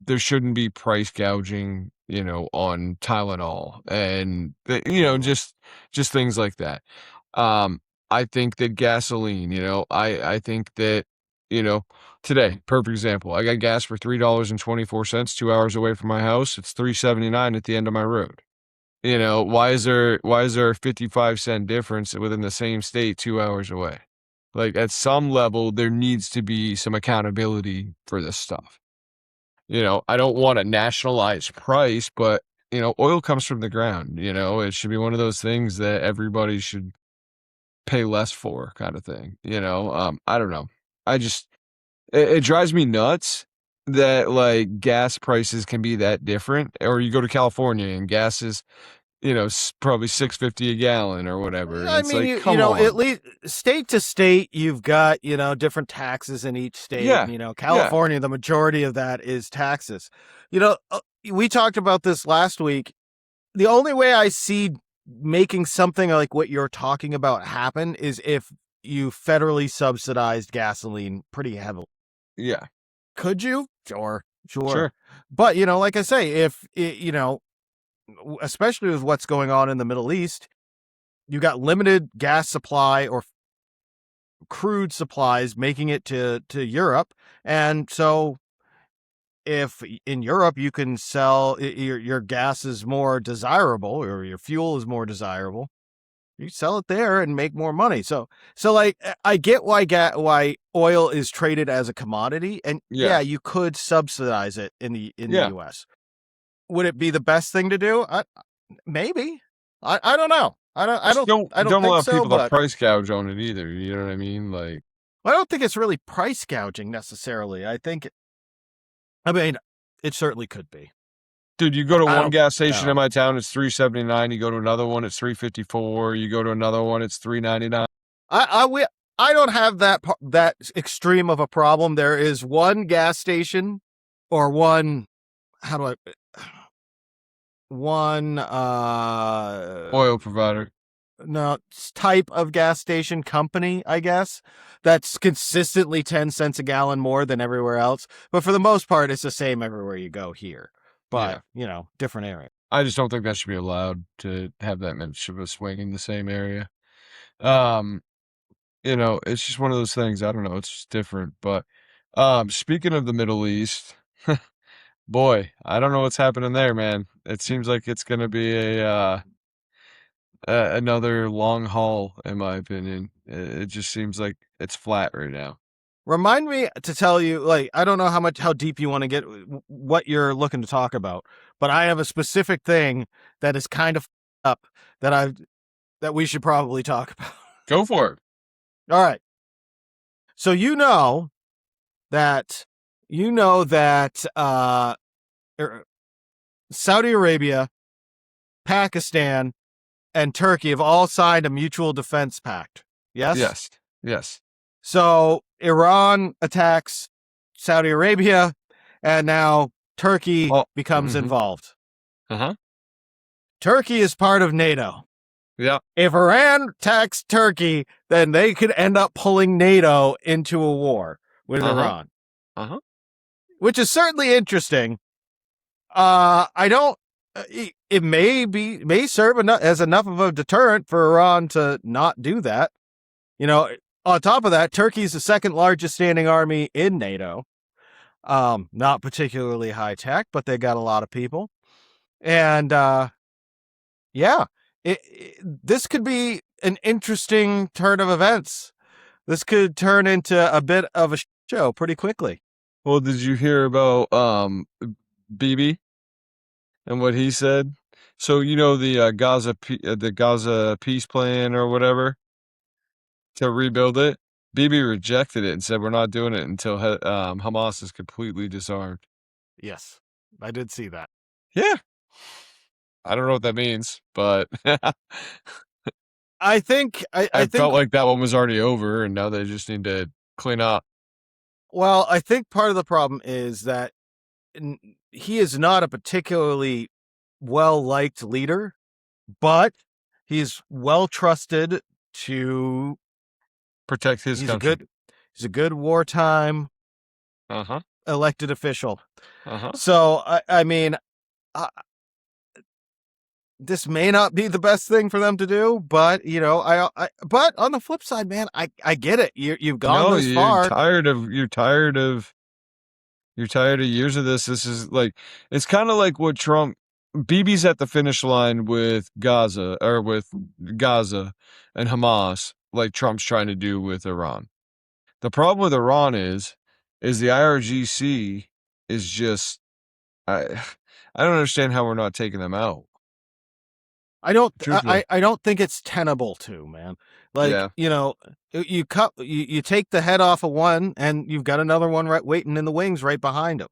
there shouldn't be price gouging, on Tylenol and, just things like that. I think that gasoline, I think that, today, perfect example. I got gas for $3.24 2 hours away from my house. It's $3.79 at the end of my road. Why is there a 55-cent difference within the same state 2 hours away? Like, at some level, there needs to be some accountability for this stuff. I don't want a nationalized price, but oil comes from the ground. It should be one of those things that everybody should pay less for, kind of thing. I don't know. It drives me nuts that, like, gas prices can be that different. Or you go to California and gas is, probably $6.50 a gallon or whatever. And I mean, come on. At least state to state, you've got, different taxes in each state. Yeah. And, California, the majority of that is taxes. We talked about this last week. The only way I see making something like what you're talking about happen is if you federally subsidized gasoline pretty heavily. Yeah. Could you? Sure. But, like I say, if, especially with what's going on in the Middle East, you got limited gas supply or crude supplies making it to Europe. And so if in Europe you can sell your gas is more desirable, or your fuel is more desirable, you sell it there and make more money. So like, I get why oil is traded as a commodity, and you could subsidize it in the US. Would it be the best thing to do? Maybe. I don't know. I don't allow think so, people to price gouge on it either. You know what I mean? Like, I don't think it's really price gouging necessarily. It certainly could be. Dude, you go to one gas station in my town, it's $3.79. You go to another one, it's $3.54. You go to another one, it's $3.99. I don't have that extreme of a problem. There is one gas station, or one oil provider. No, type of gas station company, I guess, that's consistently 10 cents a gallon more than everywhere else. But for the most part, it's the same everywhere you go here. But, different area. I just don't think that should be allowed to have that much of a swing in the same area. It's just one of those things. I don't know. It's just different. But speaking of the Middle East, boy, I don't know what's happening there, man. It seems like it's going to be another long haul, in my opinion. It just seems like it's flat right now. Remind me to tell you, like, I don't know how deep you want to get, what you're looking to talk about, but I have a specific thing that is kind of up that we should probably talk about. Go for it. All right. So that Saudi Arabia, Pakistan, and Turkey have all signed a mutual defense pact. Yes? Yes. So Iran attacks Saudi Arabia, and now Turkey becomes involved. Uh-huh. Turkey is part of NATO. Yeah. If Iran attacks Turkey, then they could end up pulling NATO into a war with Iran. Uh-huh. Which is certainly interesting. It may serve as enough of a deterrent for Iran to not do that. On top of that, Turkey's the second largest standing army in NATO. Not particularly high tech, but they got a lot of people. And this could be an interesting turn of events. This could turn into a bit of a show pretty quickly. Well, did you hear about Bibi and what he said? So the Gaza peace plan or whatever to rebuild it. Bibi rejected it and said we're not doing it until Hamas is completely disarmed. Yes, I did see that. Yeah, I don't know what that means, but I think I felt like that one was already over, and now they just need to clean up. Well, I think part of the problem is that he is not a particularly well-liked leader, but he's well trusted to protect his country. He's a good wartime elected official. So I mean, this may not be the best thing for them to do, but but on the flip side, man, I get it. You've gone this far. You're tired of years of this. This is like, it's kind of like what Bibi's at the finish line with Gaza and Hamas, like Trump's trying to do with Iran. The problem with Iran is the IRGC is just, I don't understand how we're not taking them out. I don't think it's tenable to, man. Like, you take the head off of one and you've got another one right waiting in the wings right behind him.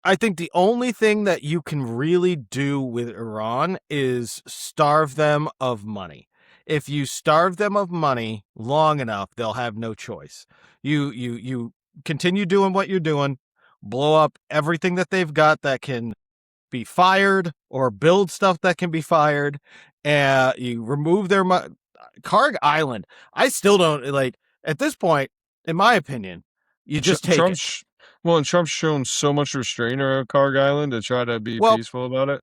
I think the only thing that you can really do with Iran is starve them of money. If you starve them of money long enough, they'll have no choice. You continue doing what you're doing, blow up everything that they've got that can be fired, or build stuff that can be fired, and you remove their Karg Island. I still don't like, at this point, in my opinion, you just take it. Well, and Trump's shown so much restraint around Karg Island to try to be peaceful about it.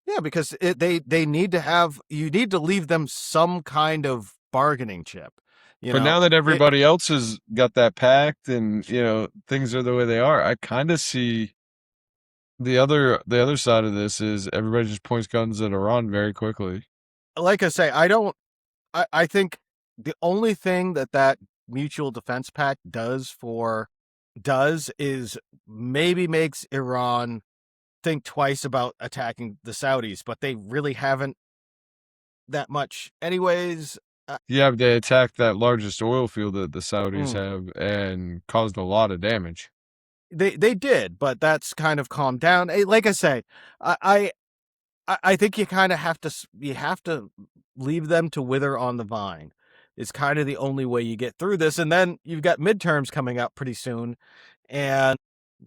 Yeah, because they need to you need to leave them some kind of bargaining chip. But now that everybody else has got that pact and things are the way they are, I kind of see the other side of this is everybody just points guns at Iran very quickly. Like I say, I think the only thing that mutual defense pact does is maybe makes Iran think twice about attacking the Saudis, but they really haven't that much anyways. Yeah, they attacked that largest oil field that the Saudis have and caused a lot of damage. They did, but that's kind of calmed down. Like I say, I think you kind of have to leave them to wither on the vine. It's kind of the only way you get through this. And then you've got midterms coming up pretty soon. And,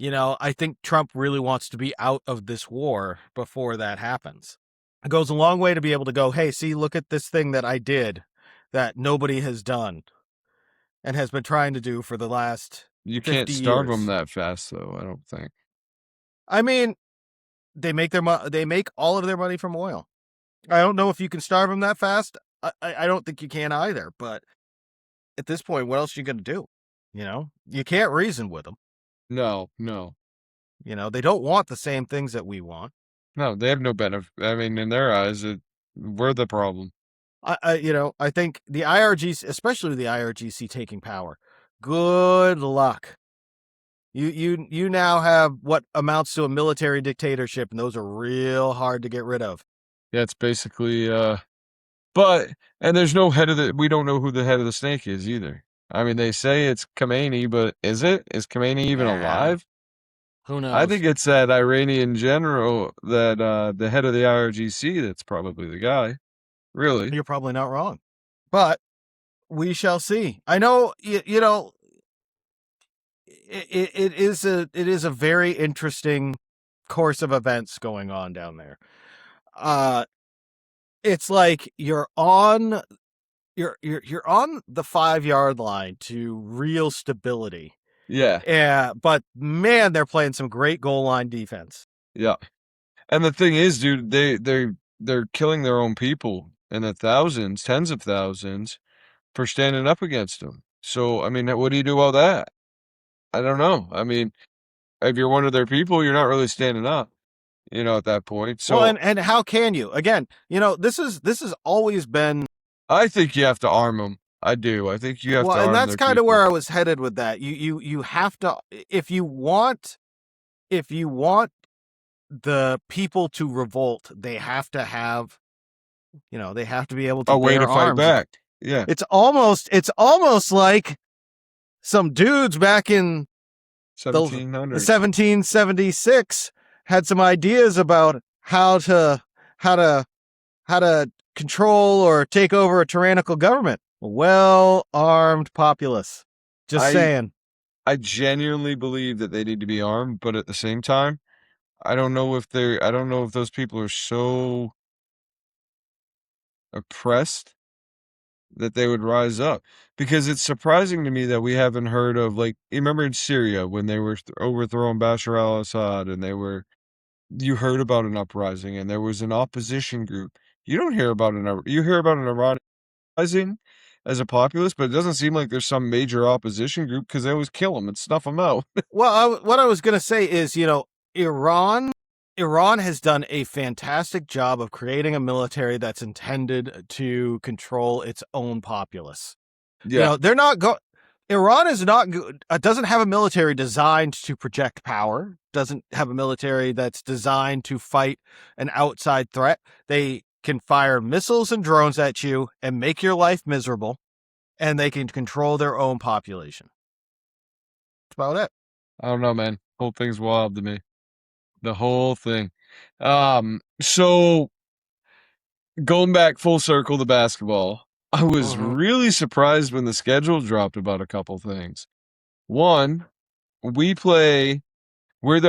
I think Trump really wants to be out of this war before that happens. It goes a long way to be able to go, hey, see, look at this thing that I did that nobody has done and has been trying to do for the last 50 years. You can't starve them that fast, though, I don't think. I mean, they make all of their money from oil. I don't know if you can starve them that fast. I don't think you can either. But at this point, what else are you going to do? You can't reason with them. No. They don't want the same things that we want. No, they have no benefit. I mean, in their eyes, we're the problem. I think the IRGC, especially the IRGC taking power, good luck. You now have what amounts to a military dictatorship, and those are real hard to get rid of. Yeah, it's basically, and there's no we don't know who the head of the snake is either. I mean, they say it's Khomeini, but is Khomeini even alive? Who knows? I think it's that Iranian general, that the head of the IRGC, that's probably the guy. Really? You're probably not wrong. But we shall see. I know, it is a very interesting course of events going on down there. It's like you're on the 5-yard line to real stability. Yeah. But man, they're playing some great goal line defense. Yeah. And the thing is, dude, they're killing their own people in the thousands, tens of thousands, for standing up against them. So, I mean, what do you do about that? I don't know. I mean, if you're one of their people, you're not really standing up, at that point. So, well, and how can you? Again, this has always been. I think you have to arm them. I do. I think you have to Well, arm and that's their kind of people. where I was headed with that. You have to, if you want the people to revolt, they have to have, they have to be able to a way bear to fight arms. back. Yeah. It's almost like some dudes back in 1700s. 1776 had some ideas about how to control or take over a tyrannical government. Well-armed populace. Just saying. I genuinely believe that they need to be armed, but at the same time, I don't know if those people are so oppressed that they would rise up. Because it's surprising to me that we haven't heard of, like, you remember in Syria when they were overthrowing Bashar al-Assad and you heard about an uprising and there was an opposition group. You don't hear about you hear about an Iranian uprising as a populace, but it doesn't seem like there's some major opposition group because they always kill them and snuff them out. Well, what I was going to say is, Iran has done a fantastic job of creating a military that's intended to control its own populace. Yeah. Iran is not good. Doesn't have a military designed to project power. Doesn't have a military that's designed to fight an outside threat. They can fire missiles and drones at you and make your life miserable, and they can control their own population. That's about it. I don't know, man. Whole thing's wild to me. The whole thing. So going back full circle to basketball, I was really surprised when the schedule dropped about a couple things. One, we're the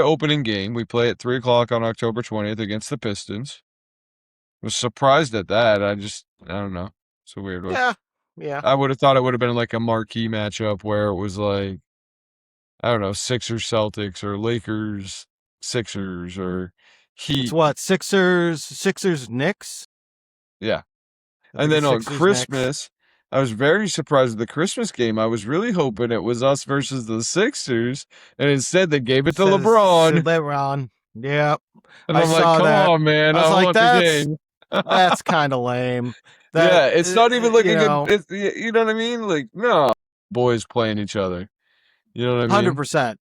opening game. We play at 3:00 on October 20th against the Pistons. Was surprised at that. I don't know. It's a weird one. Yeah. I would have thought it would have been like a marquee matchup where it was like, I don't know, Sixers Celtics or Lakers Sixers or Heat. It's what, Sixers Knicks? Yeah. And then on Christmas, I was very surprised at the Christmas game. I was really hoping it was us versus the Sixers, and instead they gave it to LeBron. LeBron. Yeah. And I'm like, come on, man. I want the game. That's kind of lame. Yeah, it's not even like a good, you know what I mean? Like, no, boys playing each other. You know what I mean? 100%.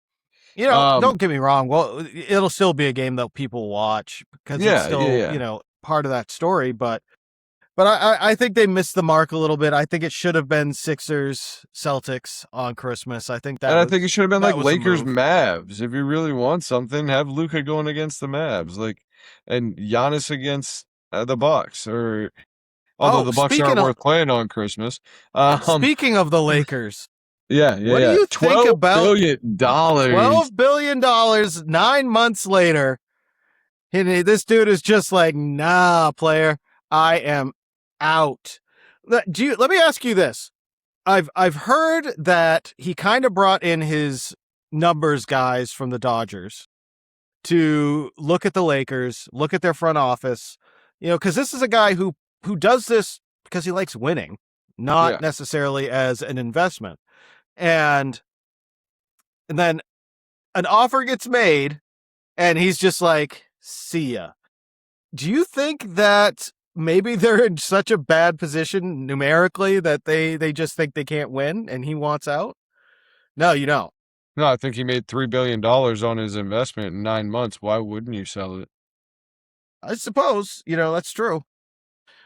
Don't get me wrong. Well, it'll still be a game that people watch because it's still, part of that story. But I think they missed the mark a little bit. I think it should have been Sixers Celtics on Christmas. I think I think it should have been like Lakers Mavs. If you really want something, have Luka going against the Mavs, and Giannis against the Bucks. Although the Bucks aren't worth playing on Christmas. Speaking of the Lakers. Yeah. What do you think about $12 billion 9 months later? And this dude is just like, nah, player, I am out. Let me ask you this. I've heard that he kind of brought in his numbers guys from the Dodgers to look at the Lakers, look at their front office, because this is a guy who does this because he likes winning, not necessarily as an investment. And then an offer gets made and he's just like, see ya. Do you think that maybe they're in such a bad position numerically that they just think they can't win and he wants out? No, you don't. No, I think he made $3 billion on his investment in 9 months. Why wouldn't you sell it? I suppose, that's true.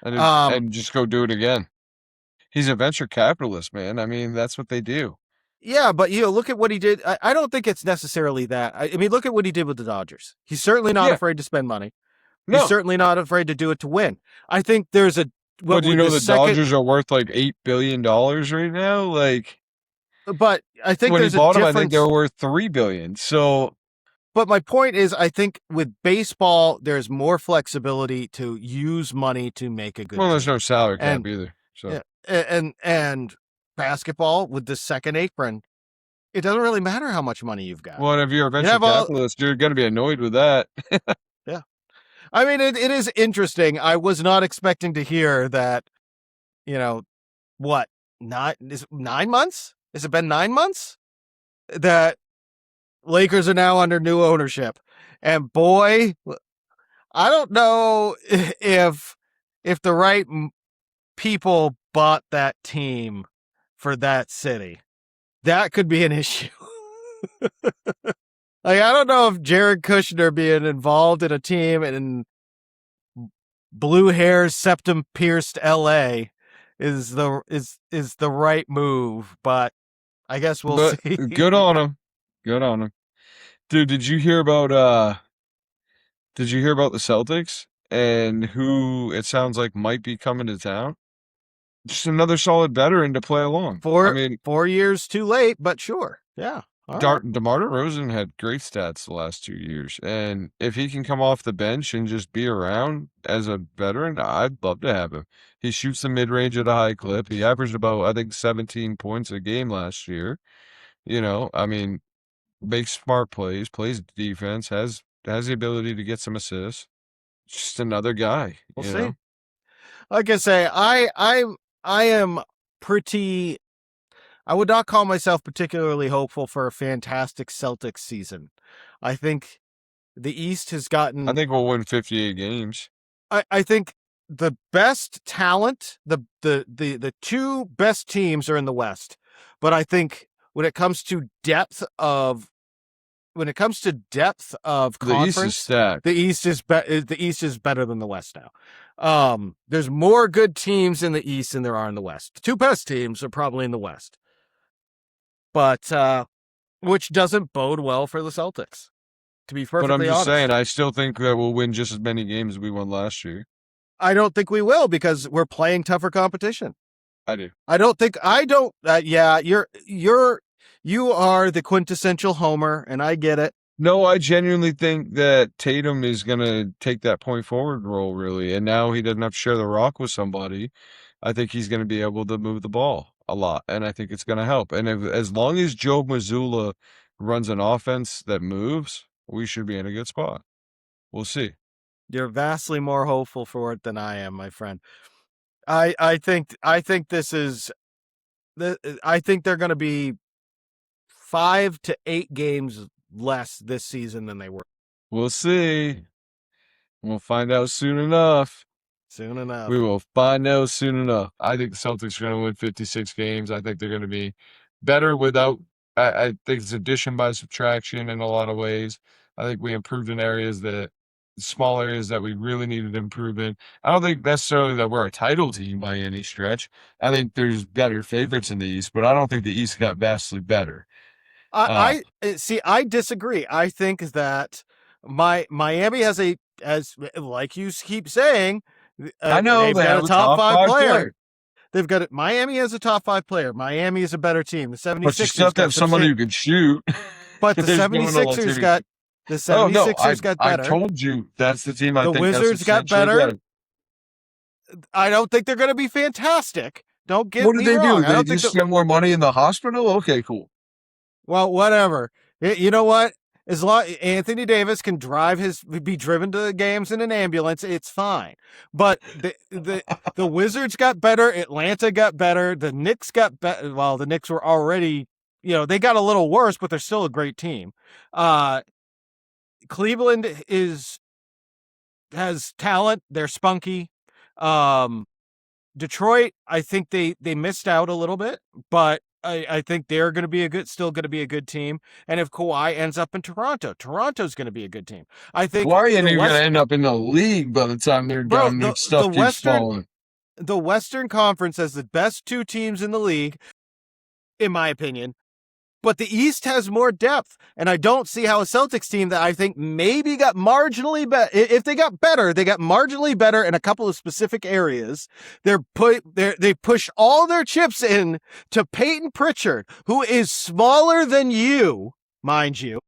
And just go do it again. He's a venture capitalist, man. I mean, that's what they do. Yeah, but look at what he did. I don't think it's necessarily that. I mean, look at what he did with the Dodgers. He's certainly not afraid to spend money. No. He's certainly not afraid to do it to win. I think there's a. But the Dodgers are worth like $8 billion right now? But I think when there's he bought a them, difference. I think they were worth $3 billion. So. But my point is, I think with baseball, there's more flexibility to use money to make a good. Well, there's no salary cap either. So. And basketball with the second apron, it doesn't really matter how much money you've got. Well, if you're a venture capitalist, you're going to be annoyed with that. Yeah. I mean, it is interesting. I was not expecting to hear that, 9 months? Has it been 9 months? That Lakers are now under new ownership. And boy, I don't know if the right people bought that team for that city. That could be an issue. Like, I don't know if Jared Kushner being involved in a team in blue hair, septum pierced LA is the right move, but I guess we'll see. Good on him. Good on him. Dude, did you hear about the Celtics and who it sounds like might be coming to town? Just another solid veteran to play along. 4 years too late, but sure. Yeah. DeMar DeRozan had great stats the last 2 years, and if he can come off the bench and just be around as a veteran, I'd love to have him. He shoots the mid-range at a high clip. He averaged about, I think, 17 points a game last year. Makes smart plays, plays defense, has the ability to get some assists. Just another guy. We'll see. Like I say, I am pretty. I would not call myself particularly hopeful for a fantastic Celtics season. I think the East has gotten. I think we'll win 58 games. I think the best talent, the two best teams are in the West, but I think when it comes to depth of conference, the East is stacked. The East is better than the West now. There's more good teams in the East than there are in the West. The two best teams are probably in the West. But which doesn't bode well for the Celtics, to be perfectly honest. But I'm just saying, I still think that we'll win just as many games as we won last year. I don't think we will because we're playing tougher competition. I do. Yeah, you are the quintessential homer, and I get it. No, I genuinely think that Tatum is going to take that point forward role, really. And now he doesn't have to share the rock with somebody. I think he's going to be able to move the ball a lot, and I think it's going to help. And as long as Joe Mazzulla runs an offense that moves, we should be in a good spot. We'll see. You're vastly more hopeful for it than I am, my friend. I think this is. I think they're going to be 5 to 8 games less this season than they were. We'll see. We'll find out soon enough. Soon enough. We will find out soon enough. I think the Celtics are going to win 56 games. I think they're going to be better without. I think it's addition by subtraction in a lot of ways. I think we improved in small areas that we really needed to improve in. I don't think necessarily that we're a title team by any stretch. I think there's better favorites in the East, but I don't think the East got vastly better. I disagree. I think that Miami has like you keep saying, I know they've got a top 5 player. They've got it. Miami has a top 5 player. Miami is a better team. The 76ers. But you still have to have somebody who can shoot. But the 76ers got got better. I told you that's the team. I think the Wizards got better. I don't think they're going to be fantastic. Don't get me wrong. What did they do? They just spend more money in the hospital? Okay, cool. Well, whatever. You know what? As long Anthony Davis can be driven to the games in an ambulance, it's fine. But the Wizards got better. Atlanta got better. The Knicks got better. Well, the Knicks were already, they got a little worse, but they're still a great team. Cleveland has talent. They're spunky. Detroit, I think they missed out a little bit, but I think they're going to be still going to be a good team. And if Kawhi ends up in Toronto's going to be a good team. I think Kawhi ain't even going to end up in the league by the time they're done. Keeps falling. The Western Conference has the best 2 teams in the league, in my opinion. But the East has more depth, and I don't see how a Celtics team that I think maybe got marginally better. If they got better, they got marginally better in a couple of specific areas. They push all their chips in to Peyton Pritchard, who is smaller than you, mind you.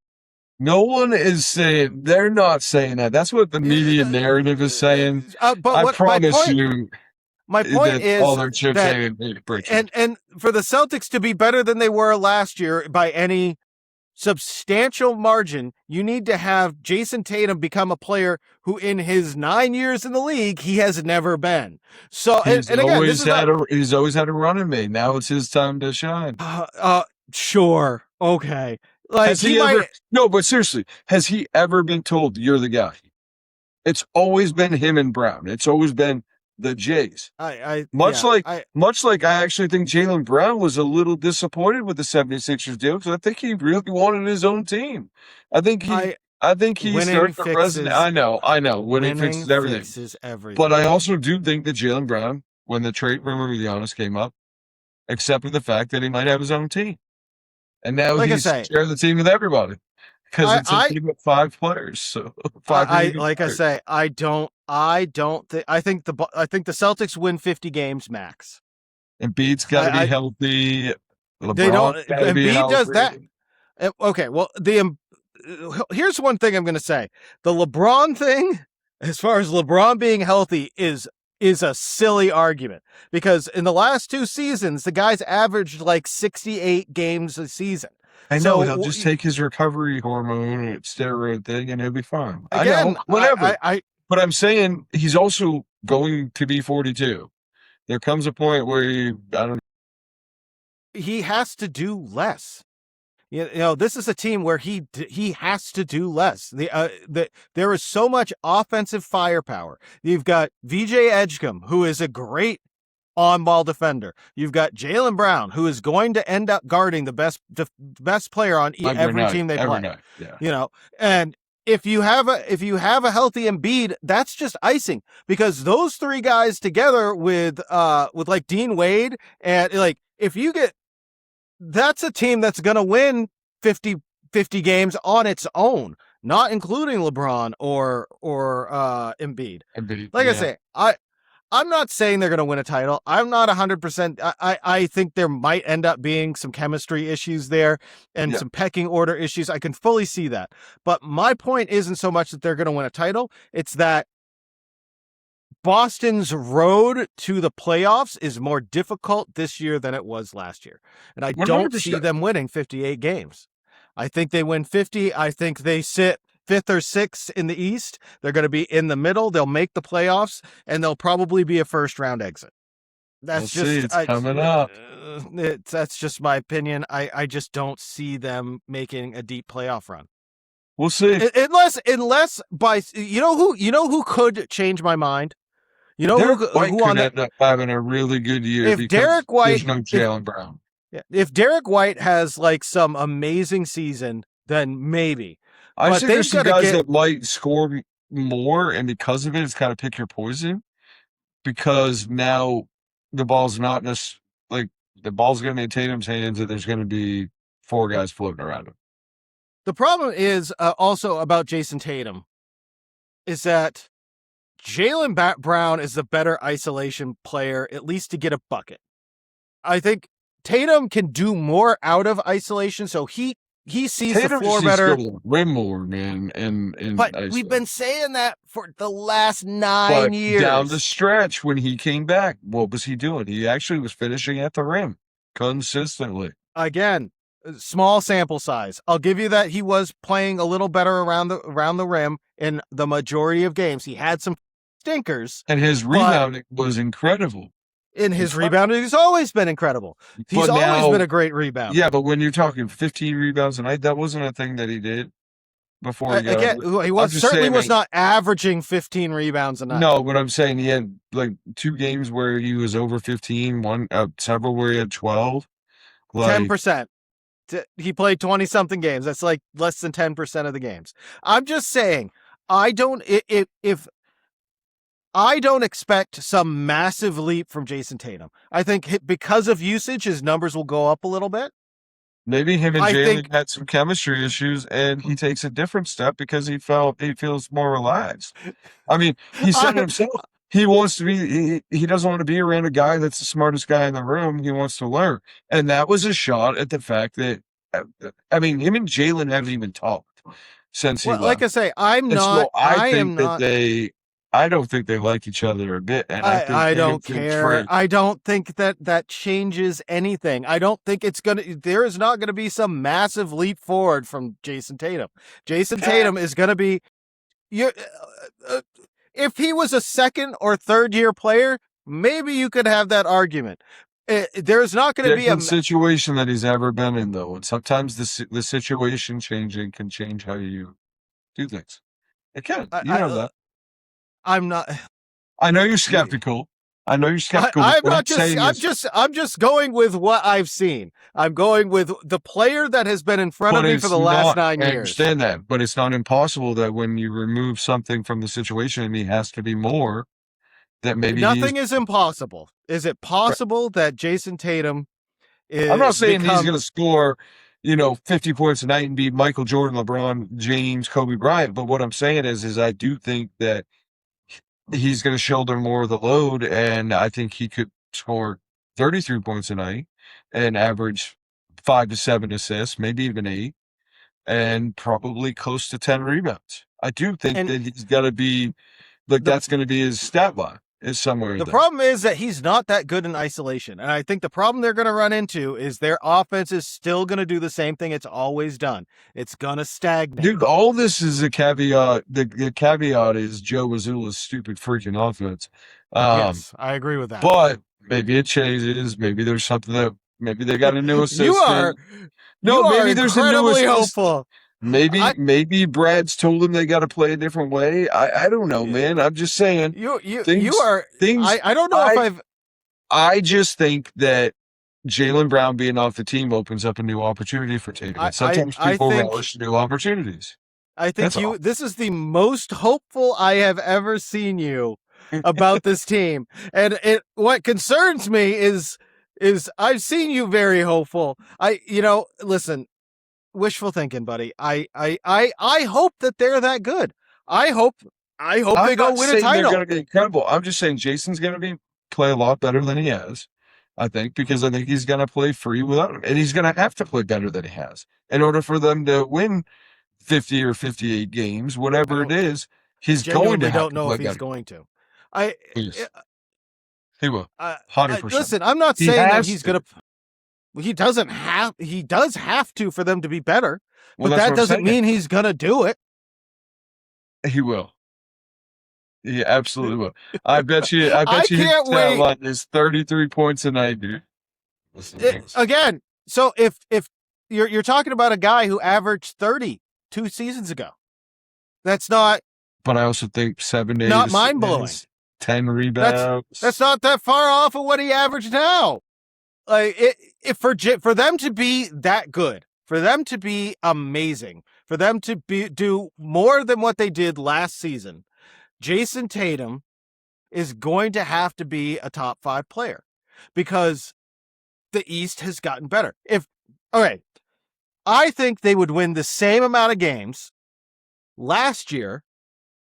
No one is saying. They're not saying that. That's what the media narrative is saying. But I promise you. My point is all their chips and for the Celtics to be better than they were last year by any substantial margin, you need to have Jason Tatum become a player who in his 9 years in the league, he has never been. So, he's always had a running mate. Now it's his time to shine. Sure. Okay. Like no, but seriously, has he ever been told you're the guy? It's always been him and Brown. It's always been the Jays. Much like I actually think Jaylen Brown was a little disappointed with the 76ers deal because I think he really wanted his own team. I think he started to resonate. I know. Winning fixes everything. But I also do think that Jaylen Brown, when the trade rumor with Giannis came up, accepted the fact that he might have his own team. And now he's sharing the team with everybody. Because it's a team of 5 players. So I think the Celtics win 50 games max. Embiid's got to be healthy. LeBron got to be healthy. Does that. Okay, well, here's one thing I'm going to say. The LeBron thing, as far as LeBron being healthy, is a silly argument because in the last 2 seasons, the guy's averaged like 68 games a season. I know, he'll just take his recovery hormone and steroid thing and he'll be fine. Again, I know, whatever. But I'm saying he's also going to be 42. There comes a point where he has to do less. You know, this is a team where he has to do less. There is so much offensive firepower. You've got VJ Edgecombe, who is a great on-ball defender. You've got Jaylen Brown, who is going to end up guarding the best player on every team they play. Yeah. You know, and if you have a healthy Embiid, that's just icing because those 3 guys together with like Dean Wade and like if you get. That's a team that's going to win 50 games on its own, not including LeBron or Embiid. Like I say, I'm not saying they're going to win a title. I'm not 100%. I think there might end up being some chemistry issues there and some pecking order issues. I can fully see that. But my point isn't so much that they're going to win a title. It's that Boston's road to the playoffs is more difficult this year than it was last year. And I don't 100%. See them winning 58 games. I think they win 50. I think they sit 5th or 6th in the East. They're going to be in the middle. They'll make the playoffs, and they'll probably be a first-round exit. That's coming up. That's just my opinion. I just don't see them making a deep playoff run. We'll see. Unless by you know who could change my mind. You know Derek White could end up having a really good year if Derek White, there's no Jaylen Brown. If Derek White has like some amazing season, then maybe. I think there's some guys that might score more, and because of it, it's kind of pick your poison. Because now the ball's not just like the ball's going to be in Tatum's hands, and there's going to be 4 guys floating around him. The problem is also about Jason Tatum is that Jaylen Brown is the better isolation player, at least to get a bucket. I think Tatum can do more out of isolation, so he sees Tatum the floor better. Rim more, man, but we've been saying that for the last 9 years. Down the stretch when he came back, what was he doing? He actually was finishing at the rim consistently. Again, small sample size. I'll give you that he was playing a little better around the rim in the majority of games. He had some stinkers. And his rebounding was incredible. Rebounding, he's always been incredible. He's always been a great rebounder. Yeah, but when you're talking 15 rebounds a night, that wasn't a thing that he did before. He was not averaging 15 rebounds a night. No, but I'm saying he had like 2 games where he was over 15, several where he had 12. 10%. He played 20-something games. That's like less than 10% of the games. I'm just saying, I don't expect some massive leap from Jason Tatum. I think because of usage, his numbers will go up a little bit. Maybe him and Jaylen had some chemistry issues, and he takes a different step because he feels more relaxed. I mean, he said himself, he wants to be. He doesn't want to be around a guy that's the smartest guy in the room. He wants to learn, and that was a shot at the fact that I mean, him and Jaylen haven't even talked since he left. Like I say, I don't think they like each other a bit, and I don't care. I don't think that changes anything. I don't think there is not gonna be some massive leap forward from Jason Tatum. Jason Tatum is gonna be if he was a 2nd or 3rd year player, maybe you could have that argument. There's not going to be a situation that he's ever been in, though, and sometimes the situation changing can change how you do things. It can. You know that. I'm not. I know you're skeptical. I'm not just. I'm just going with what I've seen. I'm going with the player that has been in front of me for the last 9 years. I understand that, but it's not impossible that when you remove something from the situation, he has to be more. That maybe nothing is impossible. Is it possible that Jason Tatum is? I'm not saying he's going to score, 50 points a night and be Michael Jordan, LeBron James, Kobe Bryant. But what I'm saying is I do think that he's going to shoulder more of the load, and I think he could score 33 points a night and average 5 to 7 assists, maybe even 8, and probably close to 10 rebounds. I do think that he's got to be that's going to be his stat line. Is somewhere. The problem is that he's not that good in isolation. And I think the problem they're going to run into is their offense is still going to do the same thing it's always done. It's going to stagnate. Dude, all this is a caveat. The caveat is Joe Mazzulla's stupid freaking offense. Yes, I agree with that. But maybe it changes. Maybe there's something that maybe they got a new assistant. Maybe there's a new assistant. Hopeful. Maybe Brad's told him they got to play a different way. I don't know, man. I'm just saying. I don't know if I've. I just think that Jaylen Brown being off the team opens up a new opportunity for Tatum. Sometimes people relish new opportunities. I think this is the most hopeful I have ever seen you about this team, and what concerns me is I've seen you very hopeful. Listen. Wishful thinking, buddy. I hope that they're that good. I hope they go win a title. They're going to be incredible. I'm just saying Jason's going to play a lot better than he has. I think because I think he's going to play free without him, and he's going to have to play better than he has in order for them to win 50 or 58 games, whatever it is. He's going to. Don't know if he's going to. He will. 100%. Listen, I'm not saying that he's going to. He does have to for them to be better, but that doesn't mean he's going to do it. He will. He absolutely will. I bet you his stat line is 33 points a night, dude. Again, so if you're talking about a guy who averaged 30 2 seasons ago, that's not. But I also think 7 days. Not mind blowing. 10 rebounds. That's not that far off of what he averaged now. For them to be that good, for them to be amazing, for them to do more than what they did last season, Jason Tatum is going to have to be a top 5 player because the East has gotten better. I think they would win the same amount of games last year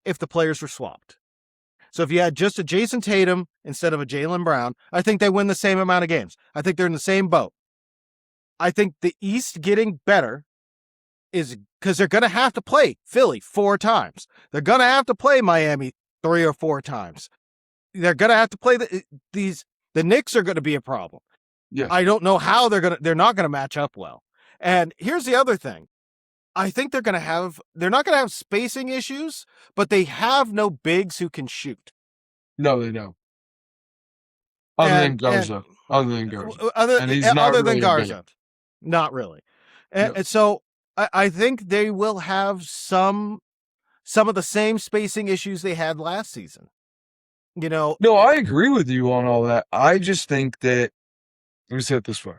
if the players were swapped. So if you had just a Jason Tatum instead of a Jaylen Brown, I think they win the same amount of games. I think they're in the same boat. I think the East getting better is because they're going to have to play Philly 4 times. They're going to have to play Miami 3 or 4 times. They're going to have to play the Knicks are going to be a problem. Yeah. I don't know how they're not going to match up well. And here's the other thing. I think they're not going to have spacing issues, but they have no bigs who can shoot. No, they don't. Other than Garza. And he's not other really than Garza. Not really. And so I think they will have some of the same spacing issues they had last season. No, I agree with you on all that. I just think that, let me say it this way.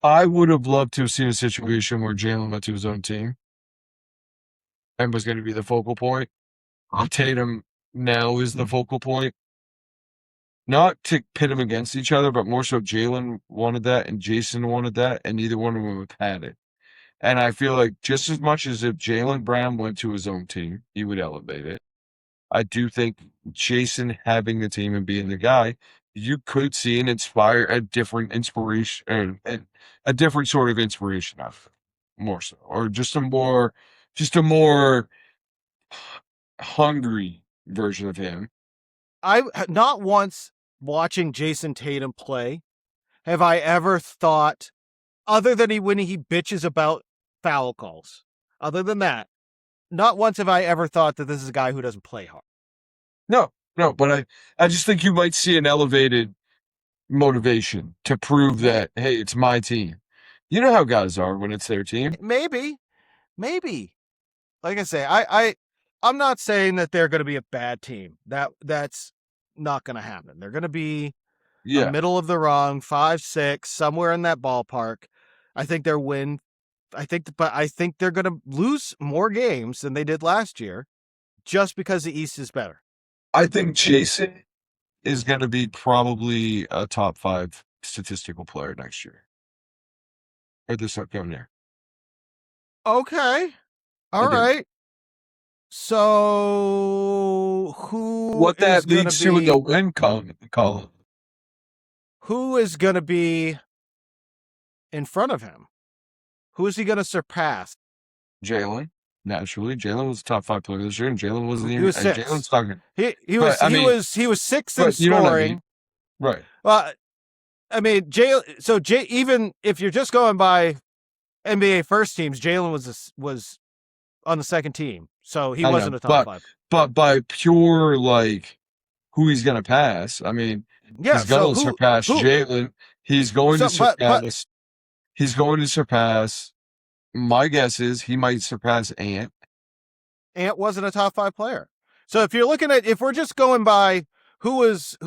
I would have loved to have seen a situation where Jaylen went to his own team and was going to be the focal point. Tatum now is the focal point. Not to pit them against each other, but more so Jaylen wanted that and Jason wanted that, and neither one of them have had it. And I feel like just as much as if Jaylen Brown went to his own team, he would elevate it. I do think Jason having the team and being the guy, you could see a different inspiration, a different sort of inspiration out of it, more so, or just a more hungry version of him. I not once watching Jason Tatum play have I ever thought, other than when he bitches about foul calls, other than that, not once have I ever thought that this is a guy who doesn't play hard. No, but I just think you might see an elevated motivation to prove that, hey, it's my team. You know how guys are when it's their team. Maybe. Like I say, I'm not saying that they're going to be a bad team. That's not going to happen. They're going to be a middle of the rung, 5-6, somewhere in that ballpark. I think they're win. But I think they're going to lose more games than they did last year, just because the East is better. I think Jason is going to be probably a top 5 statistical player next year. Or this upcoming year. Okay. All right. So what that leads to in the win column? Who is going to be in front of him? Who is he going to surpass? Jalen. Naturally, Jalen was a top 5 player this year, and Jalen wasn't even. He was 6. Jalen's talking. He was 6th in scoring. You know what I mean? Right. Well, I mean, even if you're just going by NBA first teams, Jalen was on the second team, so he wasn't a top 5. But by pure who he's going to pass, I mean, he's going to surpass Jalen. He's going to surpass. He's going to surpass. My guess is he might surpass Ant. Ant wasn't a top 5 player. So if you're looking at, if we're just going by who is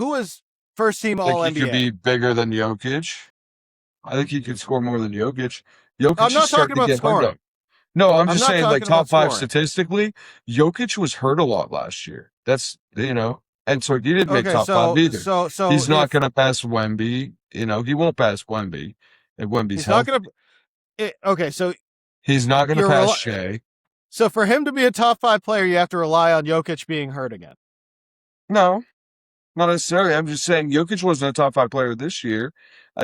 first team All NBA, he could be bigger than Jokic. I think he could score more than Jokic. I'm not talking about scoring. No, I'm just saying top 5 statistically. Jokic was hurt a lot last year. That's and so he didn't make top 5 either. So he's not going to pass Wemby. He won't pass Wemby. And Wemby's healthy. So he's not going to pass Shea. So for him to be a top 5 player, you have to rely on Jokic being hurt again. No, not necessarily. I'm just saying Jokic wasn't a top 5 player this year.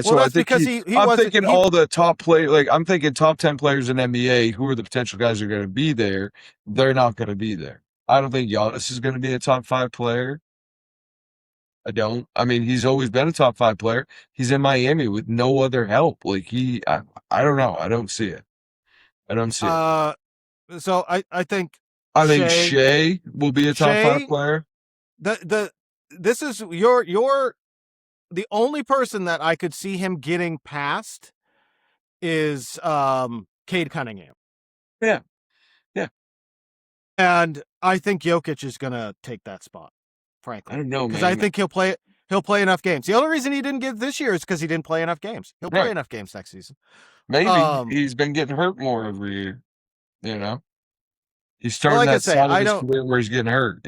So I think I'm thinking all the top I'm thinking top 10 players in NBA. Who are the potential guys who are going to be there? They're not going to be there. I don't think Giannis is going to be a top 5 player. I don't. I mean, he's always been a top 5 player. He's in Miami with no other help. I don't know. I don't see it. So I think Shea will be a top 5 player. This is your the only person that I could see him getting past is Cade Cunningham. Yeah. And I think Jokic is gonna take that spot, frankly. I don't know, because I think he'll play enough games. The only reason he didn't get this year is because he didn't play enough games. He'll play enough games next season. Maybe he's been getting hurt more every year. He's starting that side of his career where he's getting hurt.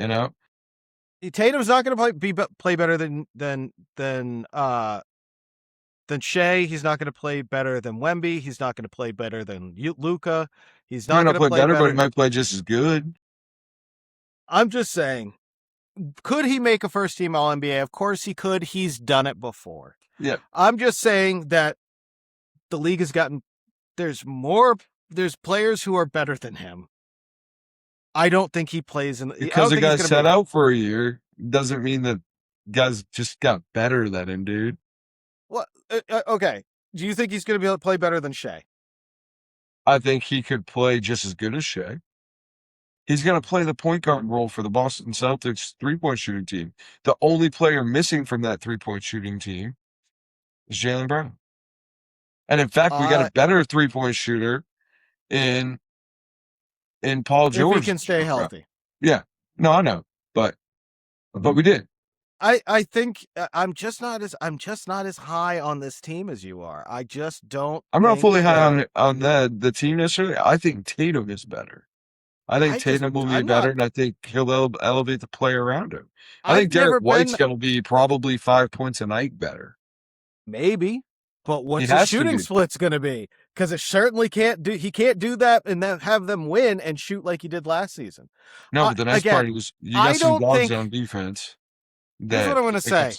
Tatum's not going to play better than Shea. He's not going to play better than Wemby. He's not going to play better than Luka. He's not going to play better, but he might play just as good. I'm just saying, could he make a first team All NBA? Of course he could. He's done it before. Yeah. I'm just saying that the league has gotten, there's players who are better than him. I don't think he plays in because the guy set out for a year doesn't mean that guys just got better than him, dude. Well, okay. Do you think he's going to be able to play better than Shea? I think he could play just as good as Shea. He's going to play the point guard role for the Boston Celtics 3-point shooting team. The only player missing from that 3-point shooting team is Jaylen Brown. And in fact, we got a better 3-point shooter in Paul George. If he can stay healthy. Yeah. No, I know. But we did. I think I'm just not as high on this team as you are. I just don't. I'm not fully high on the team necessarily. I think Tatum is better. I think Tatum will be better, and I think he'll elevate the play around him. I think Derek White's going to be probably 5 points a night better. Maybe, but what's the shooting split's going to be? Because it certainly he can't do that and then have them win and shoot like he did last season. No, but the next part was you got some dogs on defense. Here's what I'm going to say.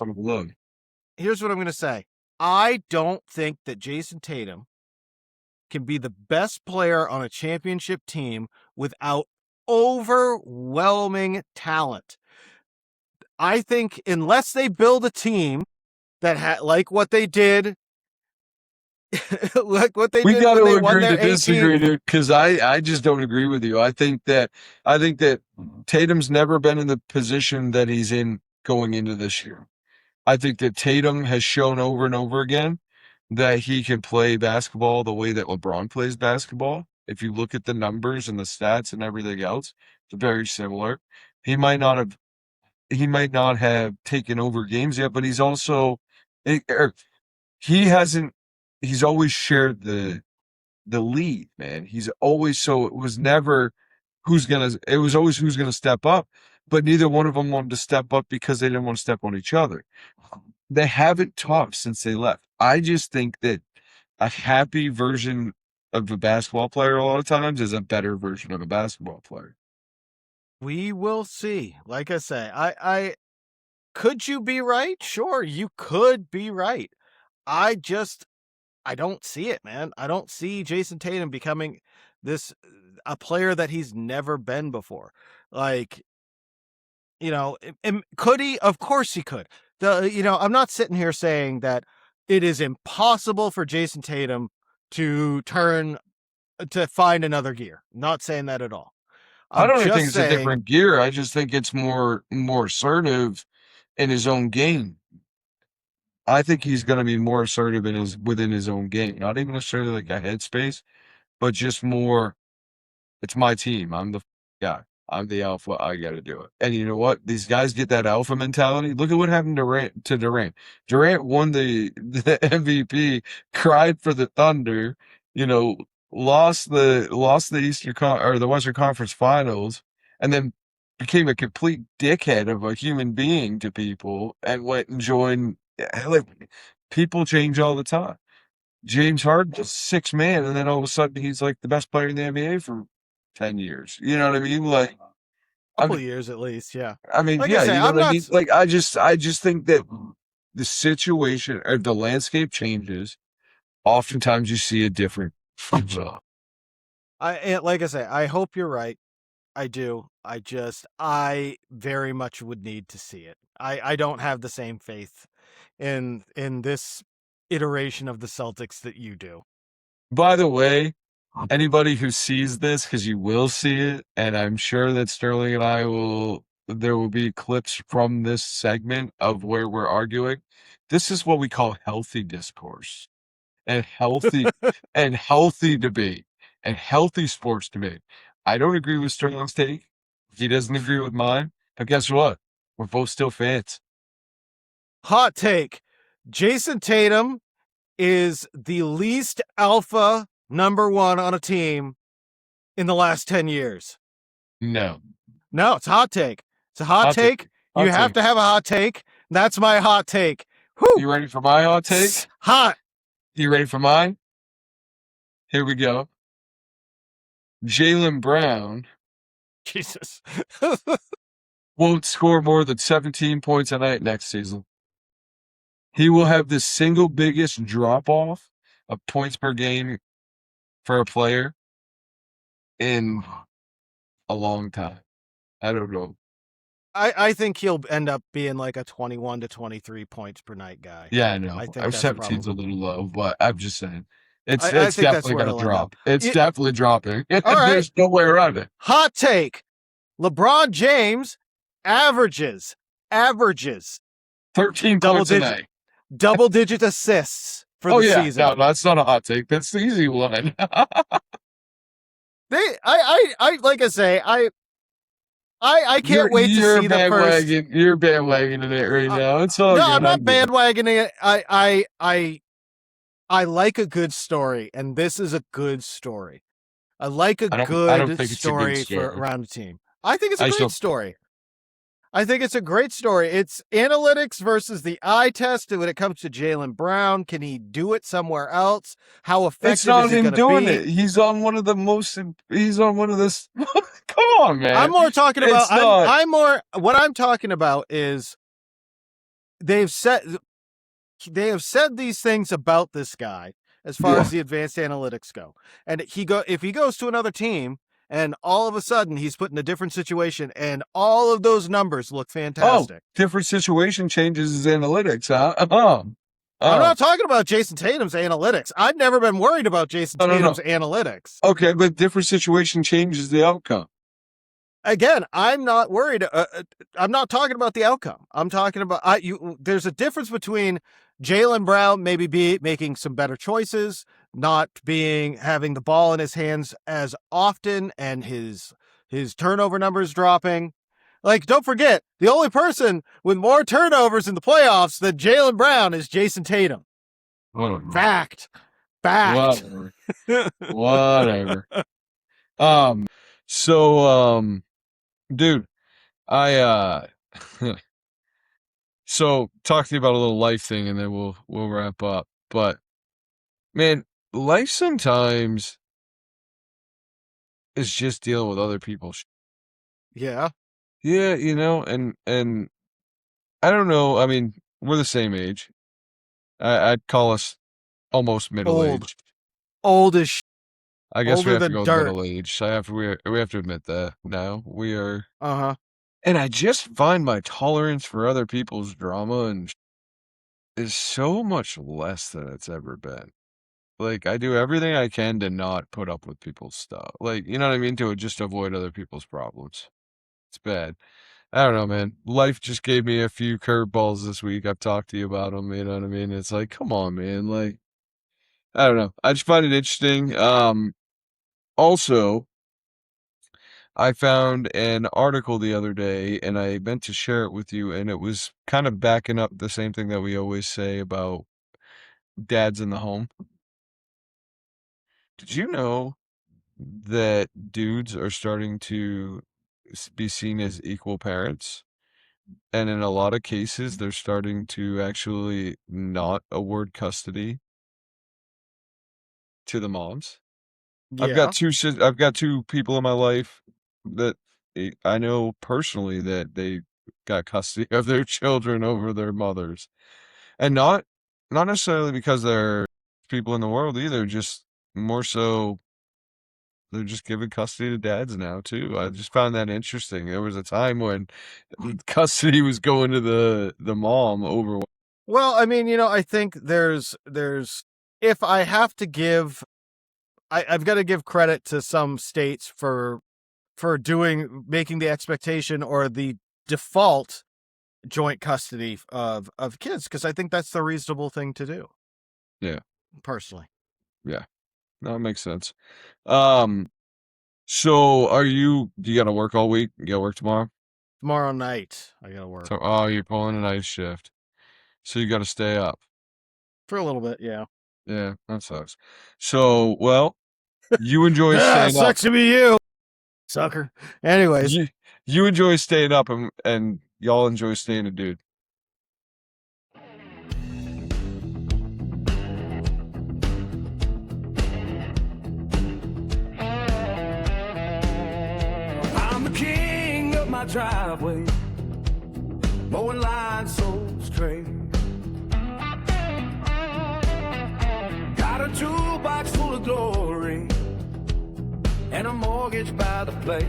Here's what I'm going to say. I don't think that Jason Tatum can be the best player on a championship team without overwhelming talent. I think unless they build a team that like what they did, we got to agree to disagree, dude, because I just don't agree with you. I think that Tatum's never been in the position that he's in going into this year. I think that Tatum has shown over and over again that he can play basketball the way that LeBron plays basketball. If you look at the numbers and the stats and everything else, it's very similar. He might not have he might not have taken over games yet, but he's also he hasn't. He's always shared the lead, man. He's always it was never it was always who's gonna step up, but neither one of them wanted to step up because they didn't want to step on each other. They haven't talked since they left. I just think that a happy version of a basketball player a lot of times is a better version of a basketball player. We will see. Like I say, I could you be right? Sure, you could be right. I don't see it, man. I don't see Jason Tatum becoming a player that he's never been before. Like, and could he? Of course he could. I'm not sitting here saying that it is impossible for Jason Tatum to find another gear. Not saying that at all. I don't even think it's a different gear. I just think it's more assertive in his own game. I think he's going to be more assertive within his own game. Not even necessarily like a headspace, but just more, it's my team. I'm the guy. I'm the alpha. I got to do it. And you know what? These guys get that alpha mentality. Look at what happened to Durant. Durant won the MVP, cried for the Thunder, lost the the Western Conference Finals, and then became a complete dickhead of a human being to people and went and joined. Like, people change all the time. James Harden's 6 man, and then all of a sudden he's like the best player in the NBA for 10 years. You know what I mean? Like a couple years at least, yeah. I mean, like, yeah, you know what I mean? Like I just think that the situation or the landscape changes. Oftentimes you see a different result. Like I say, I hope you're right. I do. I very much would need to see it. I don't have the same faith in this iteration of the Celtics that you do. By the way, anybody who sees this, because you will see it, and I'm sure that Sterling and there will be clips from this segment of where we're arguing. This is what we call healthy discourse and healthy debate and healthy sports debate. I don't agree with Sterling's take. He doesn't agree with mine. But guess what? We're both still fans. Hot take. Jason Tatum is the least alpha number one on a team in the last 10 years. No, it's a hot take. It's a hot take. You have to have a hot take. That's my hot take. Whew. You ready for my hot take? Hot. You ready for mine? Here we go. Jaylen Brown. Jesus. Won't score more than 17 points a night next season. He will have the single biggest drop-off of points per game for a player in a long time. I don't know. I think he'll end up being like a 21 to 23 points per night guy. Yeah, I know. I think 17's a little low, but I'm just saying. It's definitely going to drop. It's definitely dropping. Right. There's no way around it. Hot take. LeBron James averages 13 points a night. Double-digit assists for the season. No, that's not a hot take. That's the easy one. I like I say, I can't wait to see the first. You're bandwagoning it right now. It's all no, good. I'm not bandwagoning it. I like a good story, and this is a good story. I like a good story for around a team. I think it's a great story. I think it's a great story. It's analytics versus the eye test when it comes to Jaylen Brown. Can he do it somewhere else? How effective is he going to be? It's not him doing it. He's on one of this. Come on, man. I'm more talking about. What I'm talking about is they have said these things about this guy as far as the advanced analytics go, and if he goes to another team. And all of a sudden, he's put in a different situation, and all of those numbers look fantastic. Different situation changes his analytics, huh? I'm not talking about Jason Tatum's analytics. I've never been worried about Jason Tatum's analytics. Okay, but different situation changes the outcome. Again, I'm not worried. I'm not talking about the outcome. I'm talking about there's a difference between Jaylen Brown maybe making some better choices, not having the ball in his hands as often, and his turnover numbers dropping. Like, don't forget, the only person with more turnovers in the playoffs than Jaylen Brown is Jason Tatum. Whatever. Fact. Whatever. So, dude, I so talk to you about a little life thing, and then we'll wrap up. But man, life sometimes is just dealing with other people's. Yeah. Yeah, you know, and I don't know. I mean, we're the same age. I'd call us almost middle-aged. Old as shit. I guess we Older have to than go dirt. middle-aged. We have to admit that now. We are. Uh-huh. And I just find my tolerance for other people's drama and is so much less than it's ever been. Like, I do everything I can to not put up with people's stuff. Like, you know what I mean? To just avoid other people's problems. It's bad. I don't know, man. Life just gave me a few curveballs this week. I've talked to you about them, you know what I mean? It's like, come on, man. Like, I don't know. I just find it interesting. Also, I found an article the other day, and I meant to share it with you, and it was kind of backing up the same thing that we always say about dads in the home. Did you know that dudes are starting to be seen as equal parents? And in a lot of cases, they're starting to actually not award custody to the moms. Yeah. I've got two people in my life that I know personally that they got custody of their children over their mothers, and not necessarily because they're people in the world either. Just more so, they're just giving custody to dads now too. I just found that interesting. There was a time when custody was going to the mom over. Well, I mean, you know, I think there's if I have to give, I've got to give credit to some states for making the expectation or the default joint custody of kids, because I think that's the reasonable thing to do. Yeah. Personally. Yeah. No, it makes sense. So do you gotta work all week? You gotta work tomorrow? Tomorrow night, I gotta work. So, you're pulling a night shift. So you gotta stay up. For a little bit, yeah. Yeah, that sucks. So, well, you enjoy staying up. Sucks to be you, sucker. Anyways. You enjoy staying up, and y'all enjoy staying a dude. I'm the king of my driveway, mowing lines so straight. Got a toolbox full of glory and a mortgage by the plate.